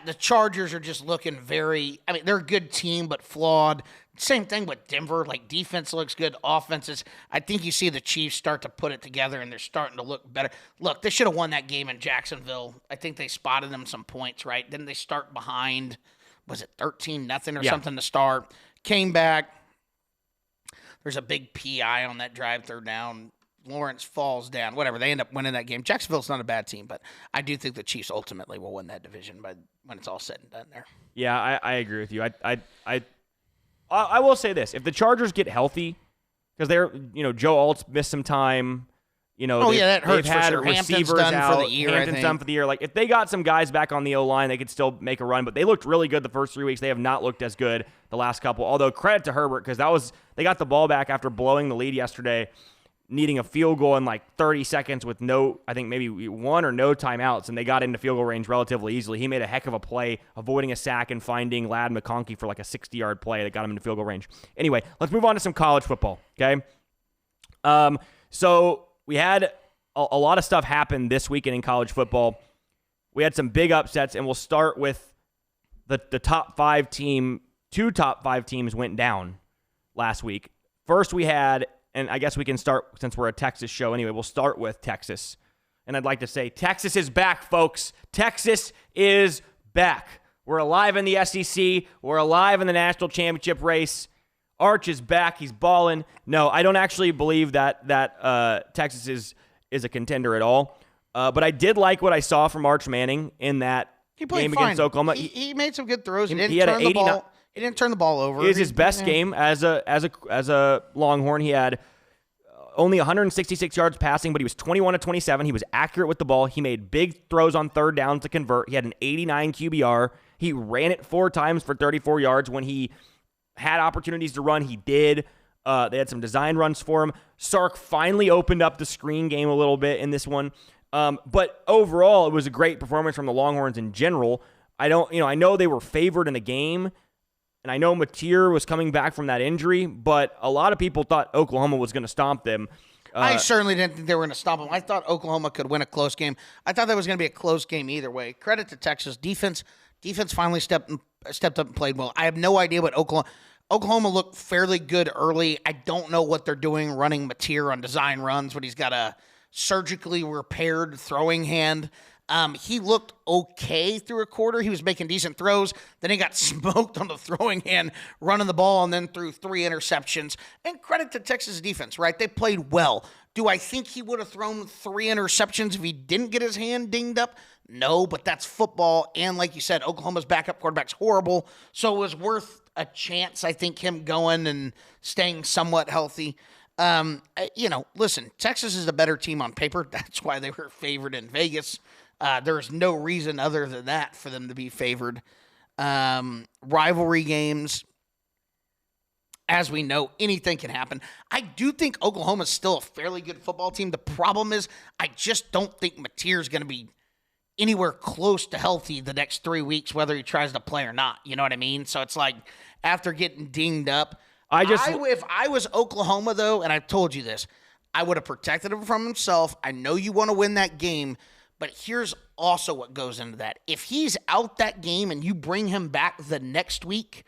The Chargers are just looking they're a good team, but flawed. Same thing with Denver. Like, defense looks good. Offenses, I think you see the Chiefs start to put it together, and they're starting to look better. Look, they should have won that game in Jacksonville. I think they spotted them some points, right? Didn't they start behind, was it 13-0 or something to start? Came back. There's a big PI on that drive, third down. Lawrence falls down. Whatever. They end up winning that game. Jacksonville's not a bad team, but I do think the Chiefs ultimately will win that division when it's all said and done there. Yeah, I agree with you. I will say this: if the Chargers get healthy, because Joe Alt's missed some time. That hurts they've had for sure. receivers done out. For the year. Hampton's done for the year. Like, if they got some guys back on the O-line, they could still make a run. But they looked really good the first 3 weeks. They have not looked as good the last couple. Although credit to Herbert, because they got the ball back after blowing the lead yesterday, needing a field goal in like 30 seconds with maybe one or no timeouts, and they got into field goal range relatively easily. He made a heck of a play, avoiding a sack and finding Ladd McConkey for like a 60-yard play that got him into field goal range. Anyway, let's move on to some college football, okay? So we had a lot of stuff happen this weekend in college football. we had some big upsets, and we'll start with the top 5 team. 2 top 5 teams went down last week. First we had, and I guess we can start, since we're a Texas show anyway, we'll start with Texas. And I'd like to say, Texas is back, folks. Texas is back. We're alive in the SEC. We're alive in the national championship race. Arch is back. He's balling. No, I don't actually believe that Texas is a contender at all. But I did like what I saw from Arch Manning in that game against Oklahoma. He made some good throws. He didn't turn the ball over. It was his best game as a Longhorn. He had only 166 yards passing, but he was 21 of 27. He was accurate with the ball. He made big throws on third down to convert. He had an 89 QBR. He ran it 4 times for 34 yards. When he had opportunities to run, he did. They had some design runs for him. Sark finally opened up the screen game a little bit in this one. But overall, it was a great performance from the Longhorns in general. I know they were favored in the game, and I know Mateer was coming back from that injury, but a lot of people thought Oklahoma was going to stomp them. I certainly didn't think they were going to stop them. I thought Oklahoma could win a close game. I thought that was going to be a close game either way. Credit to Texas defense. Defense finally stepped up and played well. I have no idea what Oklahoma looked fairly good early. I don't know what they're doing running Mateer on design runs, but he's got a surgically repaired throwing hand. He looked okay through a quarter. He was making decent throws. Then he got smoked on the throwing hand, running the ball, and then threw 3 interceptions. And credit to Texas defense, right? They played well. Do I think he would have thrown 3 interceptions if he didn't get his hand dinged up? No, but that's football. And like you said, Oklahoma's backup quarterback's horrible. So it was worth a chance, I think, him going and staying somewhat healthy. Listen, Texas is a better team on paper. That's why they were favored in Vegas. There's no reason other than that for them to be favored. Rivalry games, as we know, anything can happen. I do think Oklahoma's still a fairly good football team. The problem is I just don't think Mateer's going to be anywhere close to healthy the next 3 weeks, whether he tries to play or not. You know what I mean? So it's like after getting dinged up, if I was Oklahoma, though, and I've told you this, I would have protected him from himself. I know you want to win that game, but here's also what goes into that. If he's out that game and you bring him back the next week,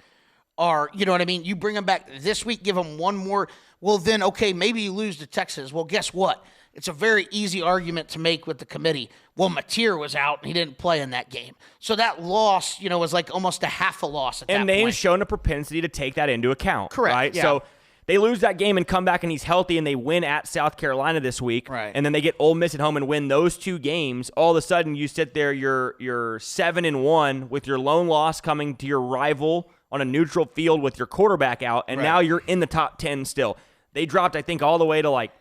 or, you know what I mean, you bring him back this week, give him one more, well, then, okay, maybe you lose to Texas. Well, guess what? It's a very easy argument to make with the committee. Well, Mateer was out and he didn't play in that game. So that loss, was like almost a half a loss at that point. And they've shown a propensity to take that into account. Correct. Right? Yeah. So they lose that game and come back and he's healthy and they win at South Carolina this week. Right. And then they get Ole Miss at home and win those 2 games. All of a sudden you sit there, you're 7-1 with your lone loss coming to your rival on a neutral field with your quarterback out, and now you're in the top 10 still. They dropped, I think, all the way to like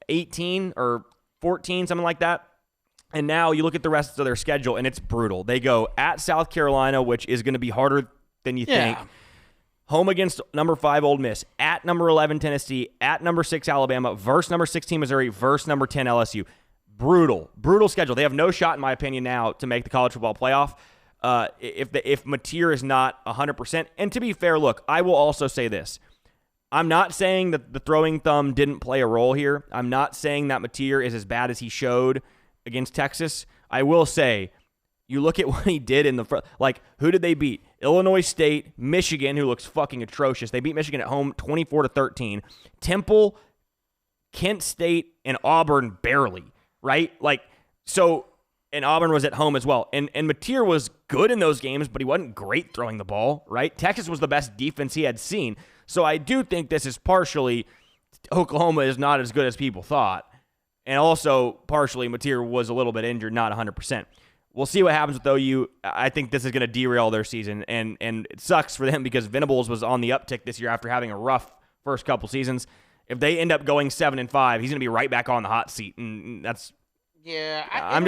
18 or 14, something like that. And now you look at the rest of their schedule, and it's brutal. They go at South Carolina, which is going to be harder than you think. Home against number 5 Ole Miss, at number 11 Tennessee, at number 6 Alabama, versus number 16 Missouri, versus number 10 LSU. Brutal schedule. They have no shot, in my opinion, now to make the college football playoff. If Mateer is not 100%. And to be fair, look, I will also say this. I'm not saying that the throwing thumb didn't play a role here. I'm not saying that Mateer is as bad as he showed against Texas. I will say, you look at what he did in the front. Like, who did they beat? Illinois State, Michigan, who looks fucking atrocious. They beat Michigan at home 24-13. Temple, Kent State, and Auburn barely, right? And Auburn was at home as well. And Mateer was good in those games, but he wasn't great throwing the ball, right? Texas was the best defense he had seen. So I do think this is partially Oklahoma is not as good as people thought. And also partially Mateer was a little bit injured, not 100%. We'll see what happens with OU. I think this is going to derail their season. And it sucks for them because Venables was on the uptick this year after having a rough first couple seasons. If they end up going 7-5, he's going to be right back on the hot seat. And that's... Yeah, I think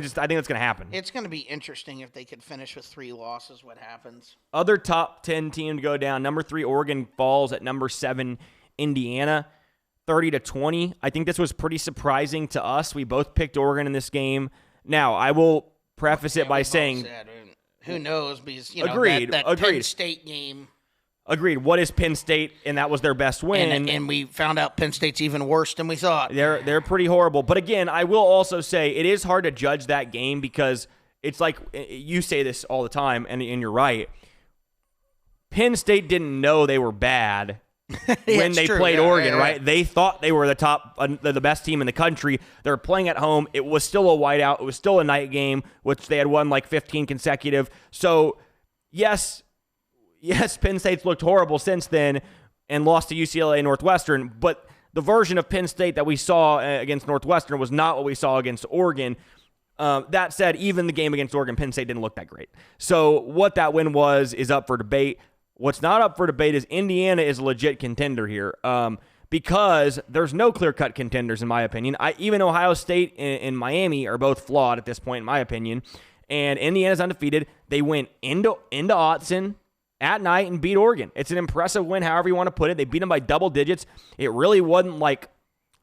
that's going to happen. It's going to be interesting if they could finish with 3 losses. What happens? Other top 10 team to go down. Number 3, Oregon falls at number 7, Indiana, 30-20. I think this was pretty surprising to us. We both picked Oregon in this game. Now, I will preface it by saying, who knows? Because agreed. That Penn State game. Agreed. What is Penn State? And that was their best win. And we found out Penn State's even worse than we thought. They're pretty horrible. But again, I will also say it is hard to judge that game because it's like you say this all the time, and you're right. Penn State didn't know they were bad when they played Oregon, right? They thought they were the best team in the country. They're playing at home. It was still a whiteout. It was still a night game, which they had won like 15 consecutive. So, yes, Penn State's looked horrible since then and lost to UCLA and Northwestern, but the version of Penn State that we saw against Northwestern was not what we saw against Oregon. That said, even the game against Oregon, Penn State didn't look that great. So what that win was is up for debate. What's not up for debate is Indiana is a legit contender here because there's no clear-cut contenders, in my opinion. Even Ohio State and Miami are both flawed at this point, in my opinion, and Indiana's undefeated. They went into Autzen at night and beat Oregon. It's an impressive win, however you want to put it. They beat them by double digits. It really wasn't like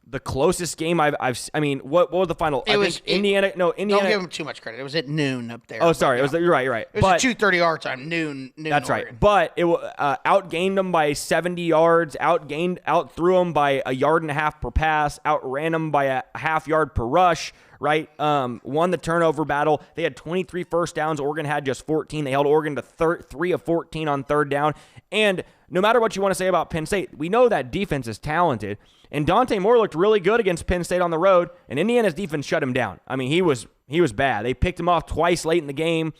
the closest game I mean, what was the final? Indiana. Don't give them too much credit. It was at noon up there. Oh, sorry. You're right. It was at 2:30 our time, noon. That's Oregon. right. But it outgained them by 70 yards, outthrew them by a yard and a half per pass, outran them by a half yard per rush, right? Won the turnover battle. They had 23 first downs. Oregon had just 14. They held Oregon to 3 of 14 on third down. And no matter what you want to say about Penn State, we know that defense is talented. And Dante Moore looked really good against Penn State on the road, and Indiana's defense shut him down. I mean, he was bad. They picked him off twice late in the game.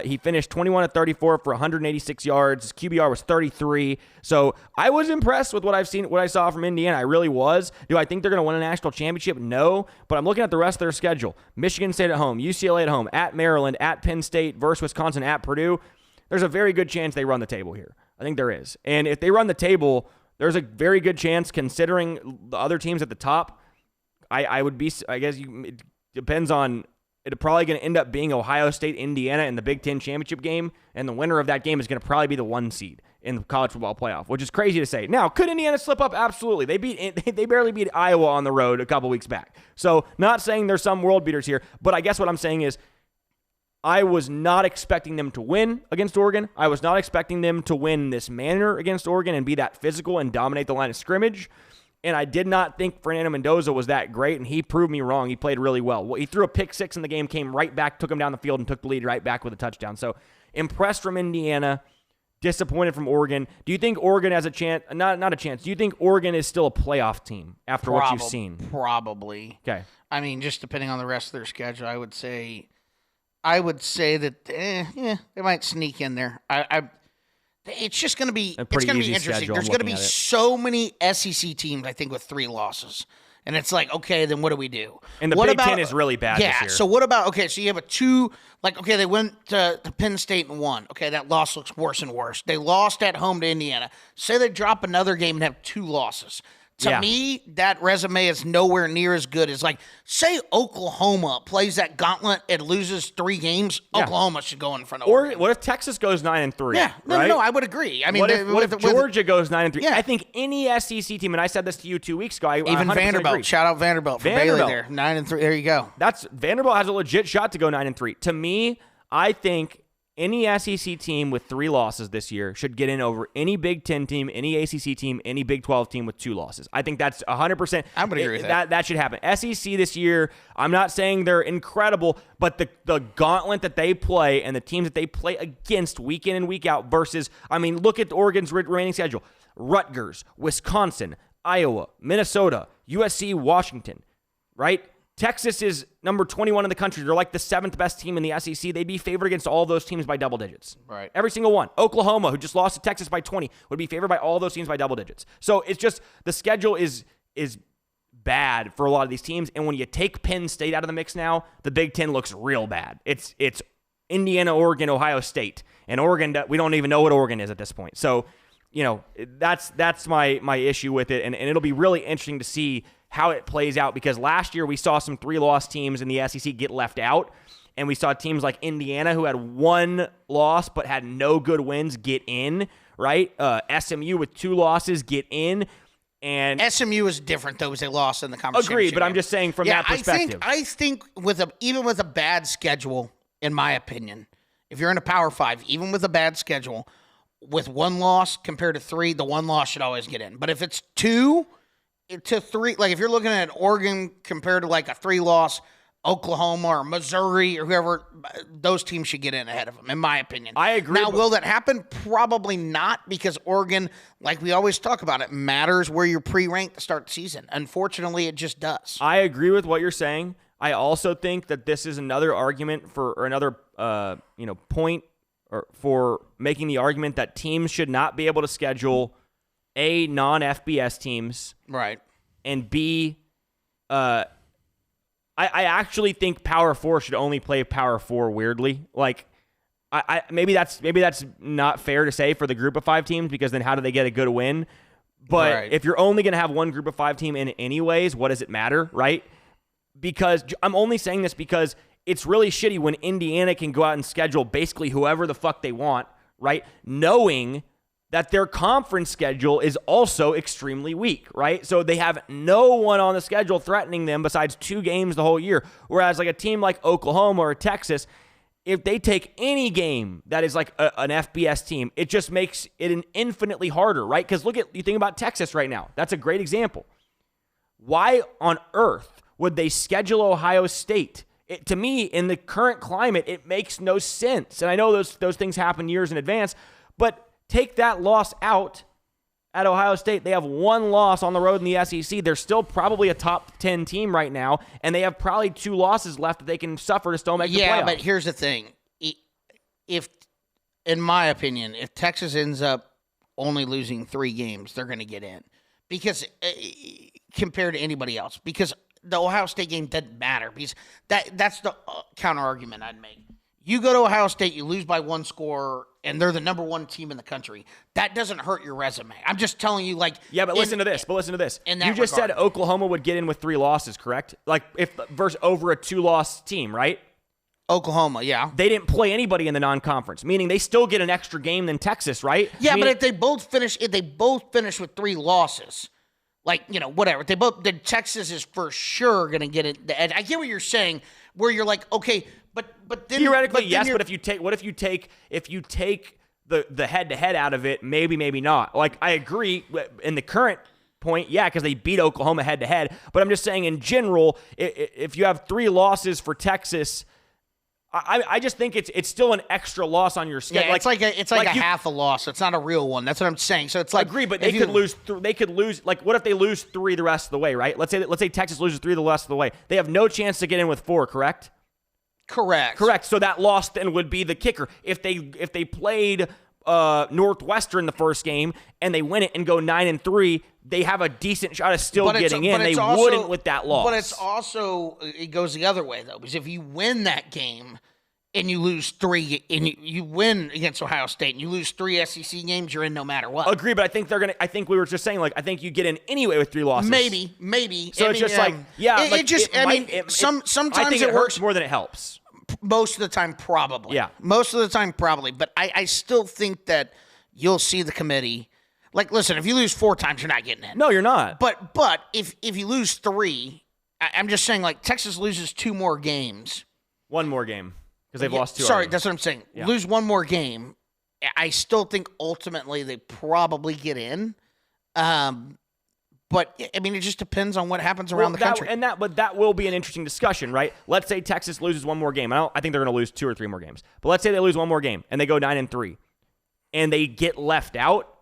He finished 21 of 34 for 186 yards. His QBR was 33. So I was impressed with what I saw from Indiana. I really was. Do I think they're going to win a national championship? No. But I'm looking at the rest of their schedule. Michigan State at home, UCLA at home, at Maryland, at Penn State, versus Wisconsin, at Purdue. There's a very good chance they run the table here. I think there is. And if they run the table, there's a very good chance, considering the other teams at the top, I would be, I guess it depends on, it's probably going to end up being Ohio State, Indiana in the Big Ten championship game, and the winner of that game is going to probably be the 1 seed in the college football playoff, which is crazy to say. Now, could Indiana slip up? Absolutely. They barely beat Iowa on the road a couple weeks back. So not saying there's some world beaters here, but I guess what I'm saying is I was not expecting them to win against Oregon. I was not expecting them to win in this manner against Oregon and be that physical and dominate the line of scrimmage. And I did not think Fernando Mendoza was that great, and he proved me wrong. He played really well. He threw a pick six in the game, came right back, took him down the field, and took the lead right back with a touchdown. So impressed from Indiana, disappointed from Oregon. Do you think Oregon has a chance? Not a chance. Do you think Oregon is still a playoff team after what you've seen? Probably. Okay. I mean, just depending on the rest of their schedule, I would say that they might sneak in there. It's just going to be interesting. There's going to be so many SEC teams, I think, with 3 losses. And it's like, okay, then what do we do? And the Big Ten is really bad this year. So what about, so you have a 2, they went to Penn State and won. Okay, that loss looks worse and worse. They lost at home to Indiana. Say they drop another game and have 2 losses. To me, that resume is nowhere near as good as, say Oklahoma plays that gauntlet and loses 3 games. Yeah. Oklahoma should go in front of Oregon. Or what if Texas goes 9-3? Yeah, no, I would agree. I mean, what if Georgia goes 9-3? Yeah. I think any SEC team, and I said this to you 2 weeks ago. Even Vanderbilt. Agree. Shout out Vanderbilt for Bailey there. 9-3. There you go. Vanderbilt has a legit shot to go 9-3. To me, I think any SEC team with 3 losses this year should get in over any Big Ten team, any ACC team, any Big 12 team with 2 losses. I think that's 100%. I would agree with that. That should happen. SEC this year, I'm not saying they're incredible, but the gauntlet that they play and the teams that they play against week in and week out versus, look at Oregon's remaining schedule. Rutgers, Wisconsin, Iowa, Minnesota, USC, Washington, right? Texas is number 21 in the country. They're like the 7th best team in the SEC. They'd be favored against all those teams by double digits. Right. Every single one. Oklahoma, who just lost to Texas by 20, would be favored by all those teams by double digits. So it's just the schedule is bad for a lot of these teams. And when you take Penn State out of the mix now, the Big Ten looks real bad. It's Indiana, Oregon, Ohio State. And Oregon, we don't even know what Oregon is at this point. So, that's my issue with it. And it'll be really interesting to see how it plays out, because last year we saw some 3-loss teams in the SEC get left out, and we saw teams like Indiana, who had 1 loss but had no good wins, get in, right? SMU with 2 losses get in. And SMU is different, though, because they lost in the conference. Agreed, but I'm just saying from that perspective. I think even with a bad schedule, in my opinion, if you're in a Power 5, even with a bad schedule, with one loss compared to 3, the one loss should always get in. But if it's 2 to 3, like if you're looking at Oregon compared to like a 3-loss Oklahoma or Missouri or whoever, those teams should get in ahead of them, in my opinion. I agree. Now, will that happen? Probably not, because Oregon, like we always talk about, it matters where you're pre-ranked to start the season. Unfortunately, it just does. I agree with what you're saying. I also think that this is another argument or another point for making the argument that teams should not be able to schedule A, non-FBS teams, right, and B, I actually think Power 4 should only play Power 4 weirdly. Like, maybe that's not fair to say for the group of 5 teams, because then how do they get a good win? But if you're only going to have one group of 5 team in anyways, what does it matter, right? Because I'm only saying this because it's really shitty when Indiana can go out and schedule basically whoever the fuck they want, right? Knowing that their conference schedule is also extremely weak, right? So they have no one on the schedule threatening them besides 2 games the whole year. Whereas like a team like Oklahoma or Texas, if they take any game that is like an FBS team, it just makes it infinitely harder, right? Because you think about Texas right now. That's a great example. Why on earth would they schedule Ohio State? To me, in the current climate, it makes no sense. And I know those things happen years in advance, but take that loss out at Ohio State. They have 1 loss on the road in the SEC. They're still probably a top 10 team right now, and they have probably 2 losses left that they can suffer to still make the playoffs. Yeah, but here's the thing. If, in my opinion, if Texas ends up only losing 3 games, they're going to get in. Because compared to anybody else. Because the Ohio State game doesn't matter. Because that's the counter argument I'd make. You go to Ohio State, you lose by 1 score, and they're the number 1 team in the country. That doesn't hurt your resume. I'm just telling you, like... Yeah, but listen to this. You just said Oklahoma would get in with 3 losses, correct? Like, versus over a 2-loss team, right? Oklahoma, yeah. They didn't play anybody in the non-conference, meaning they still get an extra game than Texas, right? Yeah, but if they both finish with 3 losses, like, whatever. The Texas is for sure going to get it. I get what you're saying, where you're like, okay... But then, theoretically, yes. But if you take the head-to-head out of it, maybe not. Like, I agree in the current point, yeah, because they beat Oklahoma head-to-head. But I'm just saying in general, if you have 3 losses for Texas, I just think it's still an extra loss on your schedule. Yeah, it's like a half a loss. It's not a real one. That's what I'm saying. So it's like, I agree, but they could lose. Like, what if they lose 3 the rest of the way? Right? Let's say Texas loses 3 the rest of the way. They have no chance to get in with 4. Correct. Correct. So that loss then would be the kicker. If they played Northwestern the first game and they win it and go 9-3, they have a decent shot of still getting in. They wouldn't with that loss. But it goes the other way though, because if you win that game and you lose 3, and you win against Ohio State and you lose 3 SEC games, you're in no matter what. Agree, but I think we were just saying, like, I think you get in anyway with 3 losses. Maybe. So it's just like, yeah, sometimes it hurts more than it helps. Most of the time, probably. Yeah. Most of the time, probably. But I still think that you'll see the committee. Like, listen, if you lose 4 times, you're not getting in. No, you're not. But if you lose 3, I'm just saying, like, Texas loses 2 more games. 1 more game. Because they've lost 2 Sorry, already. That's what I'm saying. Yeah. Lose 1 more game. I still think ultimately they probably get in. But, I mean, it just depends on what happens around the country. But that will be an interesting discussion, right? Let's say Texas loses 1 more game. I think they're going to lose 2 or 3 more games. But let's say they lose 1 more game and they go 9-3 and they get left out.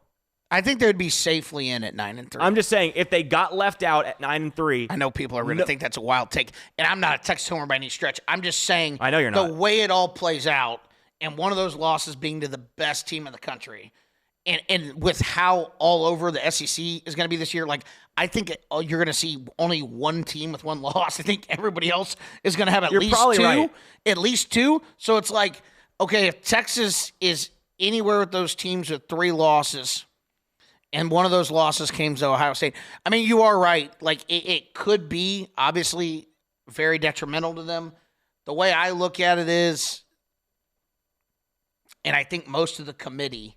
I think they would be safely in at 9-3. I'm just saying, if they got left out at 9-3. I know people are going to think that's a wild take. And I'm not a Texas homer by any stretch. I'm just saying. I know you're not. The way it all plays out, and one of those losses being to the best team in the country, and with how all over the SEC is going to be this year, like, I think you're going to see only 1 team with 1 loss. I think everybody else is going to have at least 2. Right. At least 2. So it's like, okay, if Texas is anywhere with those teams with 3 losses, and one of those losses came to Ohio State, I mean, you are right. Like, it could be, obviously, very detrimental to them. The way I look at it is, and I think most of the committee,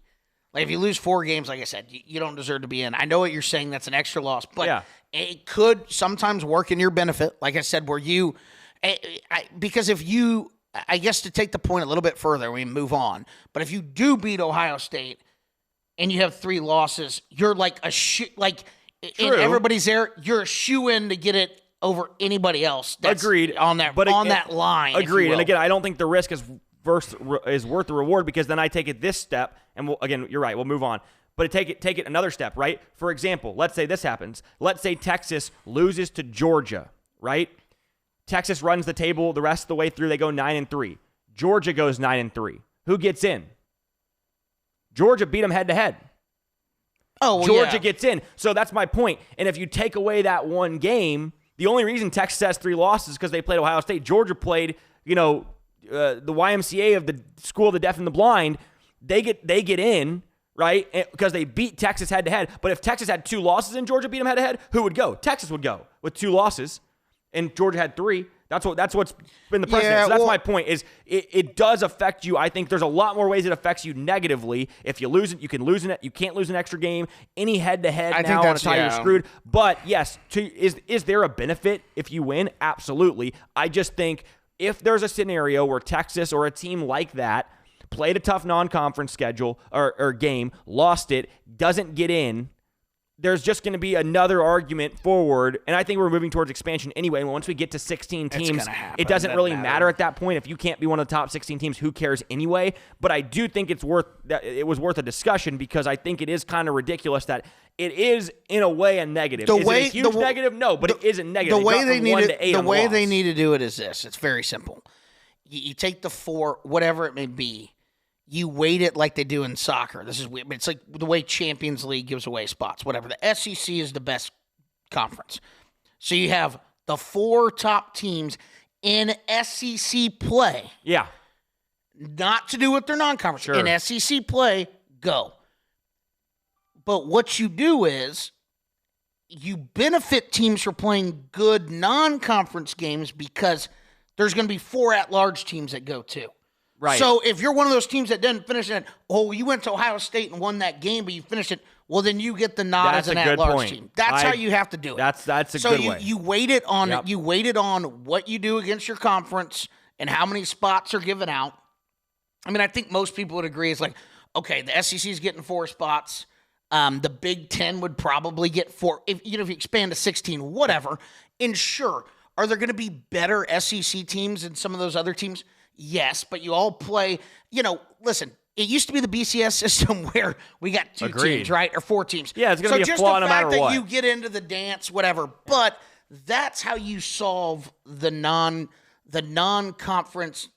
like, if you lose 4 games, like I said, you don't deserve to be in. I know what you're saying. That's an extra loss. But it could sometimes work in your benefit, like I said, where you because if you, I guess to take the point a little bit further, we move on. But if you do beat Ohio State, and you have 3 losses, you're like and everybody's there, you're a shoe-in to get it over anybody else. That's agreed on that that line. Agreed. And again, I don't think the risk is worth the reward, because then I take it this step, and again, you're right. We'll move on. But take it another step, right? For example, let's say this happens. Let's say Texas loses to Georgia, right? Texas runs the table the rest of the way through. They go 9-3. Georgia goes 9-3. Who gets in? Georgia beat them head-to-head. Oh, well, Georgia gets in. So that's my point. And if you take away that one game, the only reason Texas has 3 losses is because they played Ohio State. Georgia played, the YMCA of the School of the Deaf and the Blind. They get in, right? Because they beat Texas head-to-head. But if Texas had 2 losses and Georgia beat them head-to-head, who would go? Texas would go with 2 losses, and Georgia had 3. That's what's been the precedent. Yeah, so that's my point. Is it does affect you. I think there's a lot more ways it affects you negatively. If you lose it, you can lose it. You can't lose an extra game. Any head-to-head now on a tie, you're screwed. But yes, is there a benefit if you win? Absolutely. I just think if there's a scenario where Texas or a team like that played a tough non-conference schedule or game, lost it, doesn't get in, there's just going to be another argument forward, and I think we're moving towards expansion anyway. And once we get to 16 teams, it doesn't really matter at that point. If you can't be one of the top 16 teams, who cares anyway? But I do think it was worth a discussion, because I think it is kind of ridiculous that it is, in a way, a negative. Is it a huge negative? No, but it isn't negative. The way they need to do it is this. It's very simple. You take the 4, whatever it may be, you weight it like they do in soccer. This is weird. It's like the way Champions League gives away spots, whatever. The SEC is the best conference. So you have the 4 top teams in SEC play. Yeah. Not to do with their non-conference. Sure. In SEC play, go. But what you do is you benefit teams for playing good non-conference games, because there's going to be 4 at-large teams that go too. Right. So if you're one of those teams that didn't finish it, you went to Ohio State and won that game, but you finished it, well, then you get the nod as an at-large team. That's how you have to do it. That's a good way. So you weight it on it. You weight it on what you do against your conference and how many spots are given out. I mean, I think most people would agree. It's like, okay, the SEC is getting 4 spots. The Big Ten would probably get 4. If you expand to 16, whatever. And sure, are there going to be better SEC teams than some of those other teams? Yes, but you all play, listen, it used to be the BCS system where we got 2 teams, right? Or 4 teams. Yeah, it's going to be a flaw no matter what. So just the fact that you get into the dance, whatever. But that's how you solve the non-conference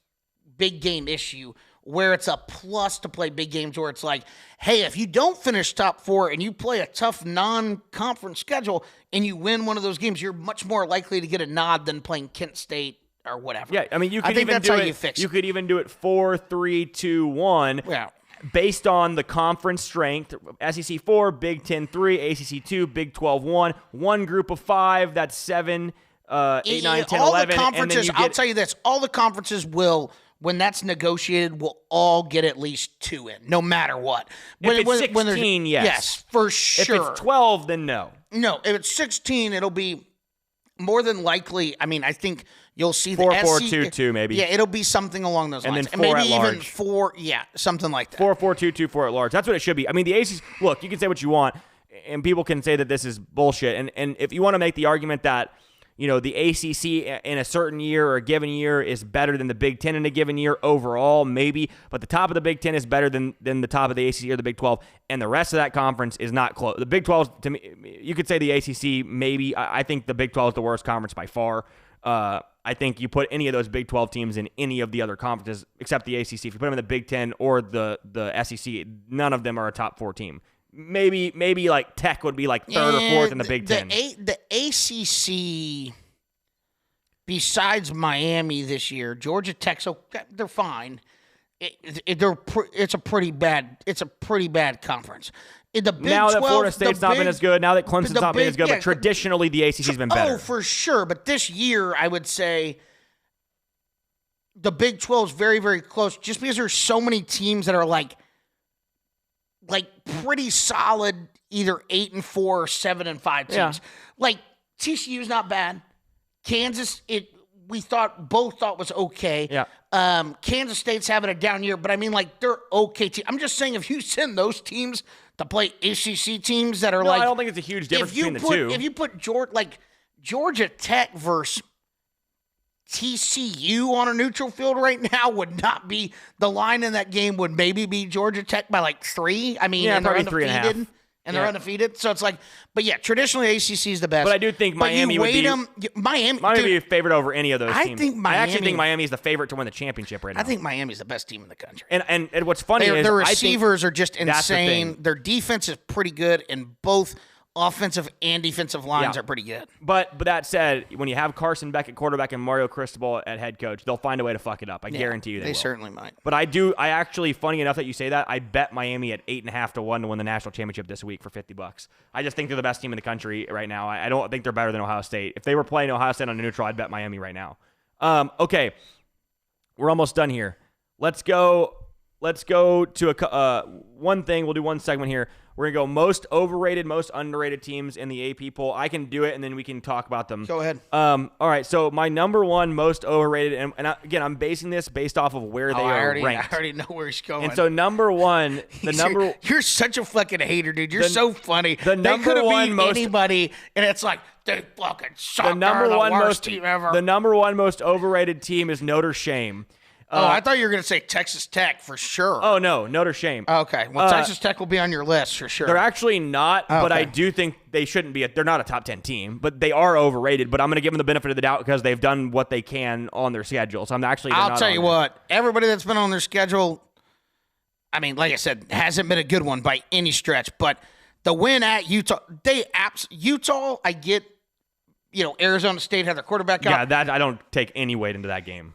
big game issue, where it's a plus to play big games, where it's like, hey, if you don't finish top 4 and you play a tough non-conference schedule and you win one of those games, you're much more likely to get a nod than playing Kent State or whatever. Yeah, I mean, you could even do it. You could even do it 4-3-2-1. Yeah. Based on the conference strength. SEC 4, Big Ten 3, ACC 2, Big 12 1. One group of 5. That's 7, 8, 9, 10, all 11. The conferences. I'll tell you this: all the conferences will, when that's negotiated, will all get at least 2 in, no matter what. If it's 16, yes. Yes, for sure. If it's 12, then no. No, if it's 16, it'll be more than likely. I mean, I think you'll see 4-4-2-2 maybe. Yeah, it'll be something along those lines. And then 4 maybe at large. Even 4, something like that. 4-4-2-2, 4 at large. That's what it should be. I mean, the ACC, look, you can say what you want, and people can say that this is bullshit. And if you want to make the argument that, the ACC in a certain year or a given year is better than the Big Ten in a given year overall, maybe. But the top of the Big Ten is better than the top of the ACC or the Big 12. And the rest of that conference is not close. The Big 12, to me, you could say the ACC maybe. I think the Big 12 is the worst conference by far. I think you put any of those Big 12 teams in any of the other conferences except the ACC. If you put them in the Big 10 or the SEC, none of them are a top 4 team. Maybe like Tech would be like 3rd or 4th in the Big 10. The ACC, besides Miami this year, Georgia Tech, so they're fine. It's a pretty bad conference. In the Big now 12, that Florida State's not been as good, now that Clemson's not been as good, but traditionally the ACC's been better. Oh, for sure. But this year, I would say the Big 12 is very, very close, just because there's so many teams that are like pretty solid, either 8-4 or 7-5 teams. Yeah. Like TCU's not bad. Kansas, both thought was okay. Yeah. Kansas State's having a down year, but I mean, like, they're okay. I'm just saying, if you send those teams to play ACC teams that are I don't think it's a huge difference between the two. If you put Georgia Tech versus TCU on a neutral field right now would not be, the line in that game would maybe be Georgia Tech by like 3. I mean, and probably 3.5. And they're undefeated. So it's like, but yeah, traditionally ACC is the best. But I do think Miami would be Miami would be a favorite over any of those teams. I actually think Miami is the favorite to win the championship right now. I think Miami's the best team in the country. And what's funny is their receivers are just insane. Their defense is pretty good, and both offensive and defensive lines are pretty good. But that said, when you have Carson Beck at quarterback and Mario Cristobal at head coach, they'll find a way to fuck it up. I guarantee you they will. Certainly might. But I actually, funny enough that you say that, I bet Miami at 8.5 to 1 to win the national championship this week for $50. I just think they're the best team in the country right now. I don't think they're better than Ohio State. If they were playing Ohio State on a neutral, I'd bet Miami right now. Okay, we're almost done here. Let's go to one thing. We'll do one segment here. We're going to go most overrated, most underrated teams in the AP poll. I can do it, and then we can talk about them. Go ahead. All right, so my number one most overrated, again, I'm basing this based off of where they are ranked. I already know where he's going. And so number one, You're such a fucking hater, dude. You're so funny. The number one most anybody, and it's like, they fucking suck. The number They're one the worst most team ever. The number one most overrated team is Notre Dame. I thought you were going to say Texas Tech for sure. Oh, no, Notre Dame. Okay, well, Texas Tech will be on your list for sure. They're actually not, but I do think they shouldn't be. They're not a top 10 team, but they are overrated. But I'm going to give them the benefit of the doubt because they've done what they can on their schedule. So I'm actually. I'll tell you what, everybody that's been on their schedule, I mean, like I said, hasn't been a good one by any stretch. But the win at Utah, Utah, I get. Arizona State had their quarterback out. Yeah, that I don't take any weight into that game.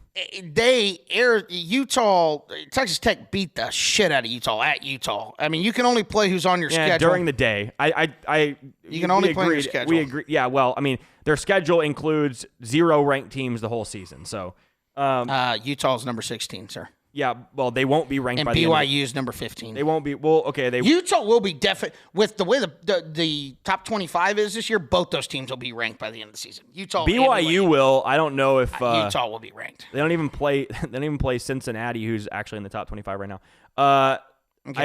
Texas Tech beat the shit out of Utah at Utah. I mean, you can only play who's on your schedule during the day. You can only play on your schedule. We agree. Yeah, well, I mean, their schedule includes 0 ranked teams the whole season. So Utah's number 16, sir. Yeah, well, they won't be ranked and by BYU's number 15. They won't be. Well, okay. Utah will be definite with the way the top 25 is this year. Both those teams will be ranked by the end of the season. BYU will. I don't know if Utah will be ranked. They don't even play. They don't even play Cincinnati, who's actually in the top 25 right now. I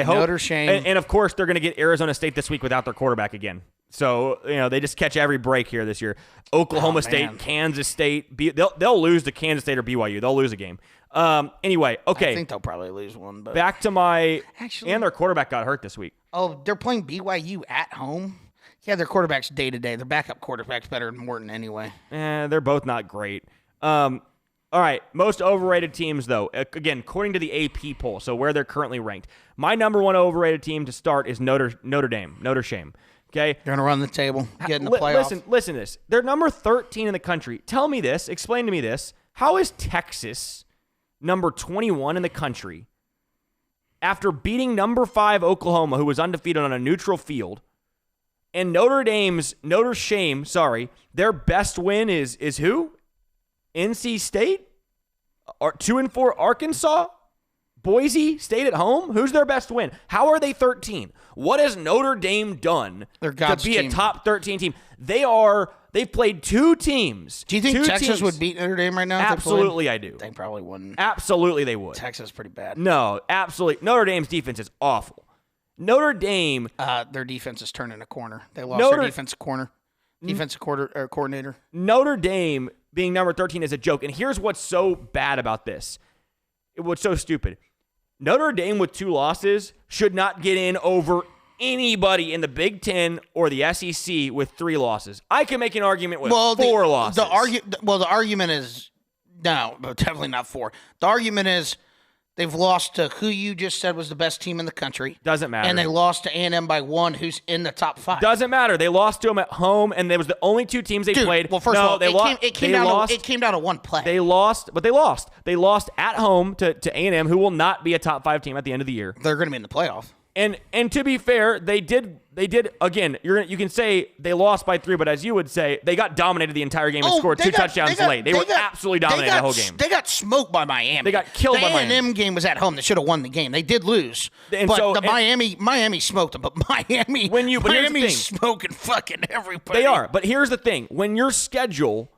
hope Notre Dame, and of course they're going to get Arizona State this week without their quarterback again. So they just catch every break here this year. Oklahoma State, Kansas State. They'll lose to Kansas State or BYU. They'll lose a game. Anyway, okay. I think they'll probably lose one. But back to and their quarterback got hurt this week. Oh, they're playing BYU at home? Yeah, their quarterback's day-to-day. Their backup quarterback's better than Morton anyway. They're both not great. All right, most overrated teams, though. Again, according to the AP poll, so where they're currently ranked. My number one overrated team to start is Notre Dame. Okay? They're going to run the table, get in the playoffs. Listen to this. They're number 13 in the country. Tell me this. Explain to me this. How is Texas number 21 in the country after beating number 5 Oklahoma, who was undefeated on a neutral field, and Notre Dame, their best win is who? NC State? 2-4 Arkansas? Boise State at home? Who's their best win? How are they 13? What has Notre Dame done to be a top 13 team? They've played 2 teams. Do you think Texas would beat Notre Dame right now? Absolutely, I do. They probably wouldn't. Absolutely, they would. Texas is pretty bad. No, absolutely. Notre Dame's defense is awful. Notre Dame. Their defense is turning a corner. They lost their defensive coordinator. Notre Dame being number 13 is a joke. And here's what's so bad about this. What's so stupid. Notre Dame with 2 losses should not get in over anybody in the Big Ten or the SEC with 3 losses. I can make an argument with 4 losses. The argument is no, definitely not 4. The argument is they've lost to who you just said was the best team in the country. Doesn't matter. And they lost to A&M by 1, who's in the top 5. Doesn't matter. They lost to them at home, and they was the only 2 teams they played. Well, first of all, it came down to 1 play. They lost, but they lost. They lost at home to A&M, who will not be a top 5 team at the end of the year. They're going to be in the playoff. And to be fair, they did again. You can say they lost by 3, but as you would say, they got dominated the entire game and scored 2 touchdowns late. They were absolutely dominated the whole game. They got smoked by Miami. They got killed by Miami. The A&M game was at home. They should have won the game. They did lose. Miami smoked them. But Miami's smoking fucking everybody. They are. But here's the thing: when your schedule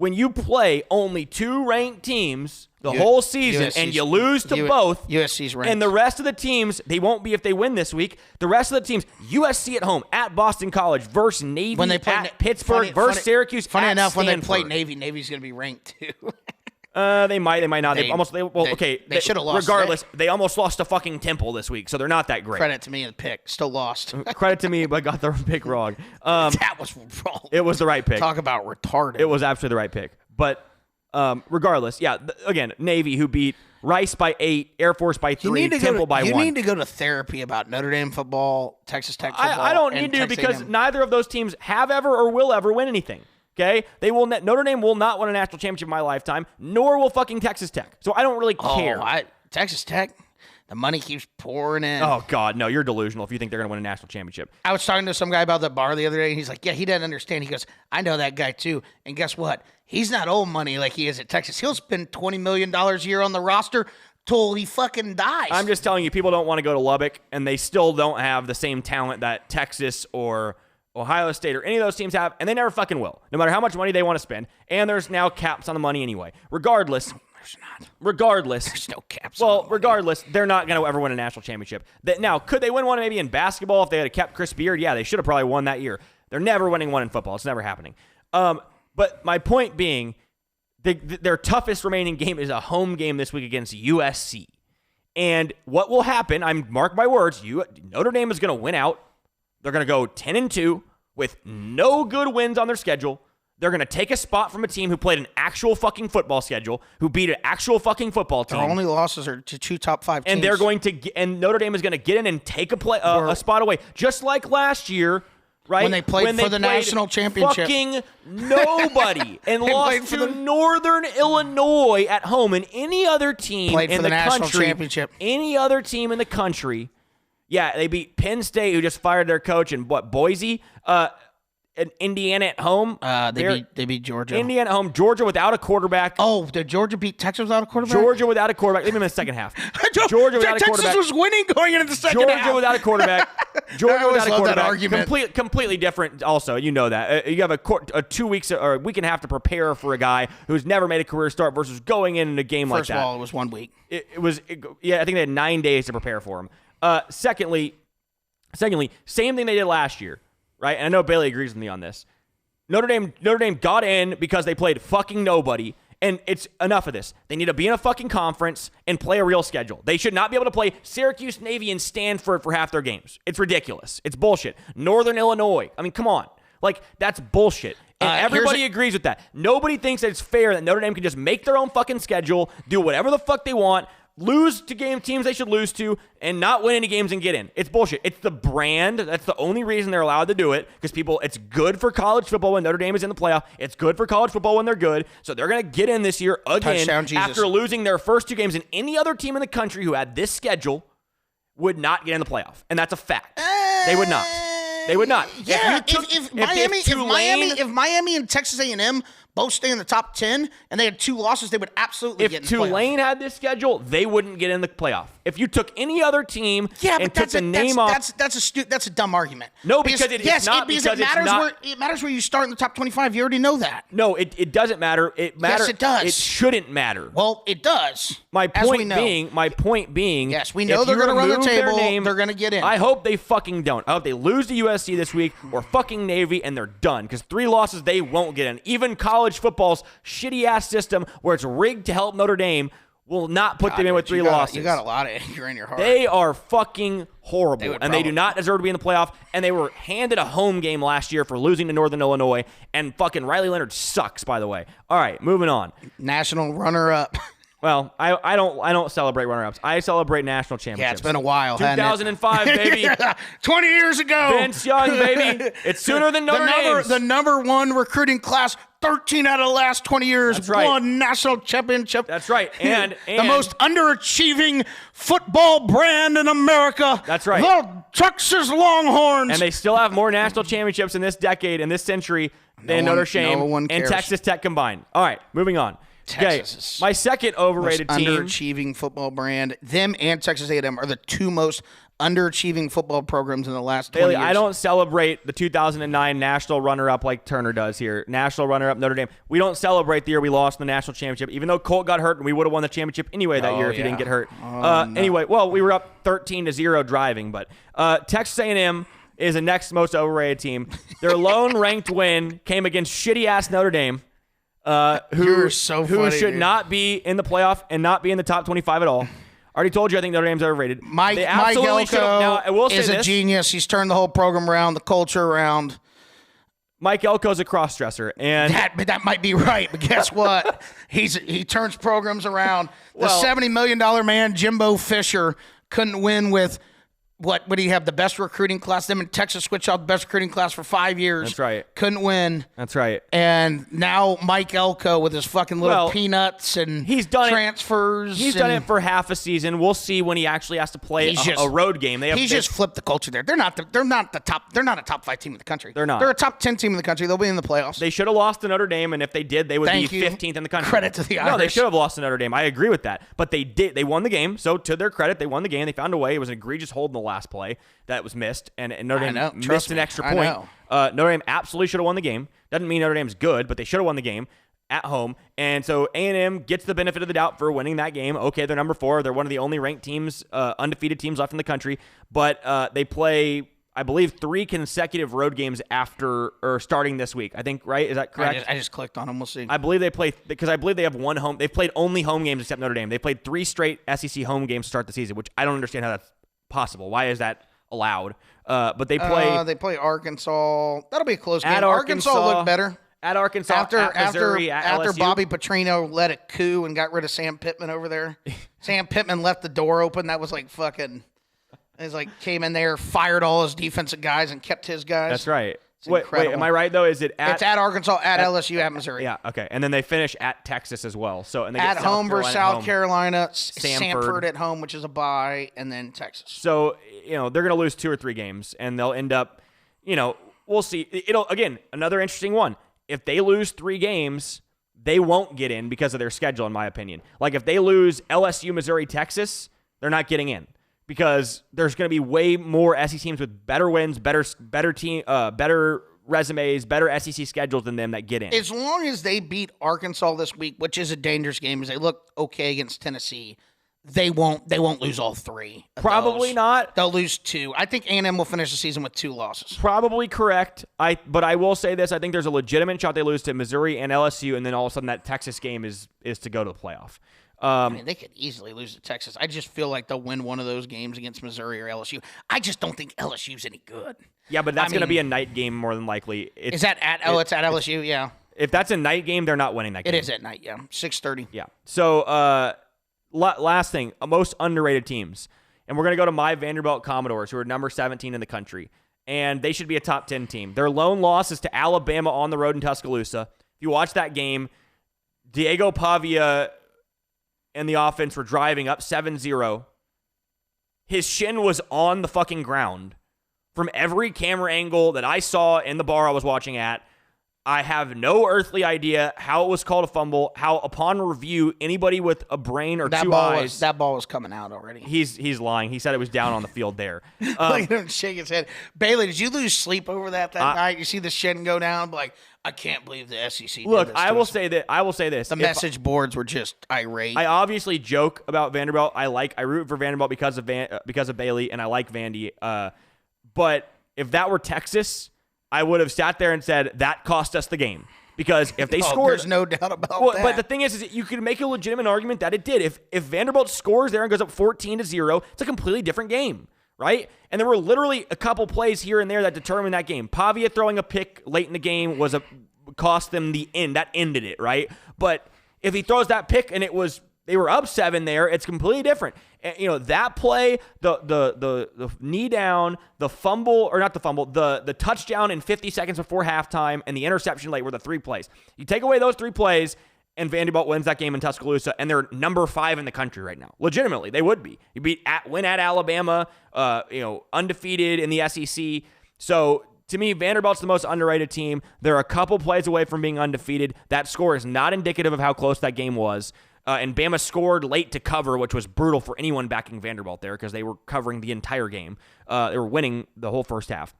when you play only 2 ranked teams the whole season and you lose to both, USC's ranked. And the rest of the teams, they won't be if they win this week. The rest of the teams, USC at home, at Boston College, versus Navy, when they play at Pittsburgh, versus Syracuse, funny at enough, Stanford. when they play Navy, Navy's going to be ranked too. They might not. They should have lost. Regardless, they almost lost to fucking Temple this week, so they're not that great. Credit to me in the pick. Still lost. Credit to me, but got the pick wrong. That was wrong. It was the right pick. Talk about retarded. It was absolutely the right pick. But regardless, again, Navy, who beat Rice by 8, Air Force by 3, Temple by 1. You need to go to therapy about Notre Dame football, Texas Tech football. I don't need to, because neither of those teams have ever or will ever win anything. Okay, Notre Dame will not win a national championship in my lifetime, nor will fucking Texas Tech. So I don't really care. Texas Tech, the money keeps pouring in. Oh God, no, you're delusional if you think they're going to win a national championship. I was talking to some guy about the bar the other day, and he's like, "Yeah, he doesn't understand." He goes, "I know that guy too." And guess what? He's not old money like he is at Texas. He'll spend $20 million a year on the roster till he fucking dies. I'm just telling you, people don't want to go to Lubbock, and they still don't have the same talent that Texas or Ohio State or any of those teams have, and they never fucking will, no matter how much money they want to spend. And there's now caps on the money anyway. Regardless, there's not. There's no caps. Well, regardless, they're not going to ever win a national championship. Now, could they win one maybe in basketball if they had kept Chris Beard? Yeah, they should have probably won that year. They're never winning one in football. It's never happening. But my point being, their toughest remaining game is a home game this week against USC. And what will happen? Mark my words. Notre Dame is going to win out. They're going to go 10-2 with no good wins on their schedule. They're going to take a spot from a team who played an actual fucking football schedule, who beat an actual fucking football team. Their only losses are to 2 top 5 teams. And they're going to and Notre Dame is going to get in and take a spot away, just like last year, right? When they played for the national championship. Fucking nobody and lost to Northern Illinois at home, and any other team in the national country, championship. Any other team in the country. Yeah, they beat Penn State, who just fired their coach, and Boise? And Indiana at home. They beat Georgia. Indiana at home. Georgia without a quarterback. Oh, did Georgia beat Texas without a quarterback? Georgia without a quarterback. Leave them in the second half. Georgia without a quarterback. Texas was winning going into the second half. Georgia without a quarterback. Georgia without a quarterback. That argument. Completely different. Also, you know that you have a 2 weeks or a week and a half to prepare for a guy who's never made a career start versus going in a game like that. First of all, it was 1 week. I think they had 9 days to prepare for him. Secondly, same thing they did last year, right? And I know Bailey agrees with me on this. Notre Dame got in because they played fucking nobody, and it's enough of this. They need to be in a fucking conference and play a real schedule. They should not be able to play Syracuse, Navy, and Stanford for half their games. It's ridiculous. It's bullshit. Northern Illinois. I mean, come on. Like, that's bullshit. And everybody agrees with that. Nobody thinks that it's fair that Notre Dame can just make their own fucking schedule, do whatever the fuck they want, lose to teams they should lose to, and not win any games and get in. It's bullshit. It's the brand. That's the only reason they're allowed to do it, because it's good for college football when Notre Dame is in the playoff. It's good for college football when they're good. So they're going to get in this year again after losing their first 2 games. And any other team in the country who had this schedule would not get in the playoff. And that's a fact. They would not. They would not. Yeah, if Miami and Texas A&M both stay in the top 10 and they had 2 losses, they would absolutely get in the playoff. If Tulane had this schedule, they wouldn't get in the playoff. If you took any other team and took the name off, that's a dumb argument. No, because it matters where you start in the top 25. You already know that. No, it doesn't matter. Yes, it does. It shouldn't matter. Well, it does. My point being, yes, we know they're going to run the table. They're going to get in. I hope they fucking don't. I hope they lose to USC this week or fucking Navy and they're done, because 3 losses they won't get in. Even college football's shitty ass system where it's rigged to help Notre Dame will not put them in with 3 losses. You got a lot of anger in your heart. They are fucking horrible, and they do not deserve to be in the playoff, and they were handed a home game last year for losing to Northern Illinois, and fucking Riley Leonard sucks, by the way. All right, moving on. National runner-up. Well, I don't celebrate runner-ups. I celebrate national championships. Yeah, it's been a while, 2005, baby. 20 years ago. Vince Young, baby. It's sooner than Notre Dame. The number 1 recruiting class, 13 out of the last 20 years. That's right. Won national championship. That's right. And the most underachieving football brand in America. That's right. The Texas Longhorns. And they still have more national championships in this decade, in this century, than Notre Dame and Texas Tech combined. All right, moving on. Texas. Okay, my second overrated team. Underachieving football brand. Them and Texas A&M are the 2 most underachieving football programs in the last 20 Bailey, years. I don't celebrate the 2009 national runner-up like Turner does here. National runner-up Notre Dame. We don't celebrate the year we lost in the national championship, even though Colt got hurt and we would have won the championship anyway that year if he didn't get hurt. No. Anyway, well, we were up 13-0 driving, but Texas A&M is the next most overrated team. Their lone ranked win came against shitty-ass Notre Dame, who should not be in the playoff and not be in the top 25 at all. Already told you I think Notre Dame's overrated. Mike Elko is a genius. He's turned the whole program around, the culture around. Mike Elko's a cross-dresser. And that might be right, but guess what? He turns programs around. The $70 million man, Jimbo Fisher, couldn't win with what would he have, the best recruiting class? Them in Texas switched out the best recruiting class for 5 years. That's right. Couldn't win. That's right. And now Mike Elko with his fucking little peanuts and transfers. He's done it for half a season. We'll see when he actually has to play a road game. He's just flipped the culture there. They're not a top 5 team in the country. They're not. They're a top 10 team in the country. They'll be in the playoffs. They should have lost to Notre Dame, and if they did, they would be 15th in the country. Credit to the Irish. No, they should have lost to Notre Dame. I agree with that. But they did. They won the game. So to their credit, they won the game. They found a way. It was an egregious hold in the last play that was missed, and Notre Dame missed an extra point. Notre Dame absolutely should have won the game. Doesn't mean Notre Dame's good, but they should have won the game at home. And so A&M gets the benefit of the doubt for winning that game. Okay, they're number 4. They're one of the only ranked teams, undefeated teams left in the country. But they play, I believe, 3 consecutive road games starting this week. I think, right? Is that correct? I just clicked on them. We'll see. I believe they play, because I believe they have one home. They've played only home games except Notre Dame. They played 3 straight SEC home games to start the season, which I don't understand how that's possible. Why is that allowed? But they play Arkansas. That'll be a close game. Arkansas looked better at Arkansas. At Missouri, after Bobby Petrino led a coup and got rid of Sam Pittman over there. Sam Pittman left the door open. That was like fucking. It's like came in there, fired all his defensive guys, and kept his guys. That's right. Wait, am I right though? Is it it's at Arkansas, at LSU, at Missouri? Yeah, okay. And then they finish at Texas as well. So and they at get home versus South Carolina, Samford at home, which is a bye, and then Texas. So they're going to lose 2 or 3 games, and they'll end up, we'll see. It'll again another interesting one. If they lose 3 games, they won't get in because of their schedule, in my opinion. Like if they lose LSU, Missouri, Texas, they're not getting in. Because there's going to be way more SEC teams with better wins, better resumes, better SEC schedules than them that get in. As long as they beat Arkansas this week, which is a dangerous game, as they look okay against Tennessee, they won't lose all 3. Probably not. They'll lose 2. I think A&M will finish the season with 2 losses. Probably correct. But I will say this: I think there's a legitimate shot they lose to Missouri and LSU, and then all of a sudden that Texas game is to go to the playoff. They could easily lose to Texas. I just feel like they'll win one of those games against Missouri or LSU. I just don't think LSU's any good. Yeah, but that's going to be a night game more than likely. Is that at? It's at LSU. Yeah. If that's a night game, they're not winning that game. It is at night. Yeah, 6:30. Yeah. So last thing, most underrated teams, and we're going to go to my Vanderbilt Commodores, who are number 17 in the country, and they should be a top 10 team. Their lone loss is to Alabama on the road in Tuscaloosa. If you watch that game, Diego Pavia and the offense were driving up 7-0. His shin was on the fucking ground. From every camera angle that I saw in the bar I was watching at, I have no earthly idea how it was called a fumble, how upon review, anybody with a brain or two eyes... That ball was coming out already. He's lying. He said it was down on the field there. Look at him shake his head. Bailey, did you lose sleep over that night? You see the shin go down? Like, I can't believe the SEC did this. I will say this. The message boards were just irate. I obviously joke about Vanderbilt. I root for Vanderbilt because of Bailey, and I like Vandy. But if that were Texas, I would have sat there and said that cost us the game. Because if they scored, there's no doubt about that. But the thing is you could make a legitimate argument that it did. If Vanderbilt scores there and goes up 14-0, it's a completely different game. Right? And there were literally a couple plays here and there that determined that game. Pavia throwing a pick late in the game cost them the end. That ended it, right? But if he throws that pick and they were up 7 there, it's completely different. And, that play, the knee down, the fumble, or not the fumble, the touchdown in 50 seconds before halftime, and the interception late were the 3 plays. You take away those 3 plays, and Vanderbilt wins that game in Tuscaloosa, and they're number 5 in the country right now. Legitimately, they would be. You win at Alabama, undefeated in the SEC. So to me, Vanderbilt's the most underrated team. They're a couple plays away from being undefeated. That score is not indicative of how close that game was. And Bama scored late to cover, which was brutal for anyone backing Vanderbilt there because they were covering the entire game. They were winning the whole first half.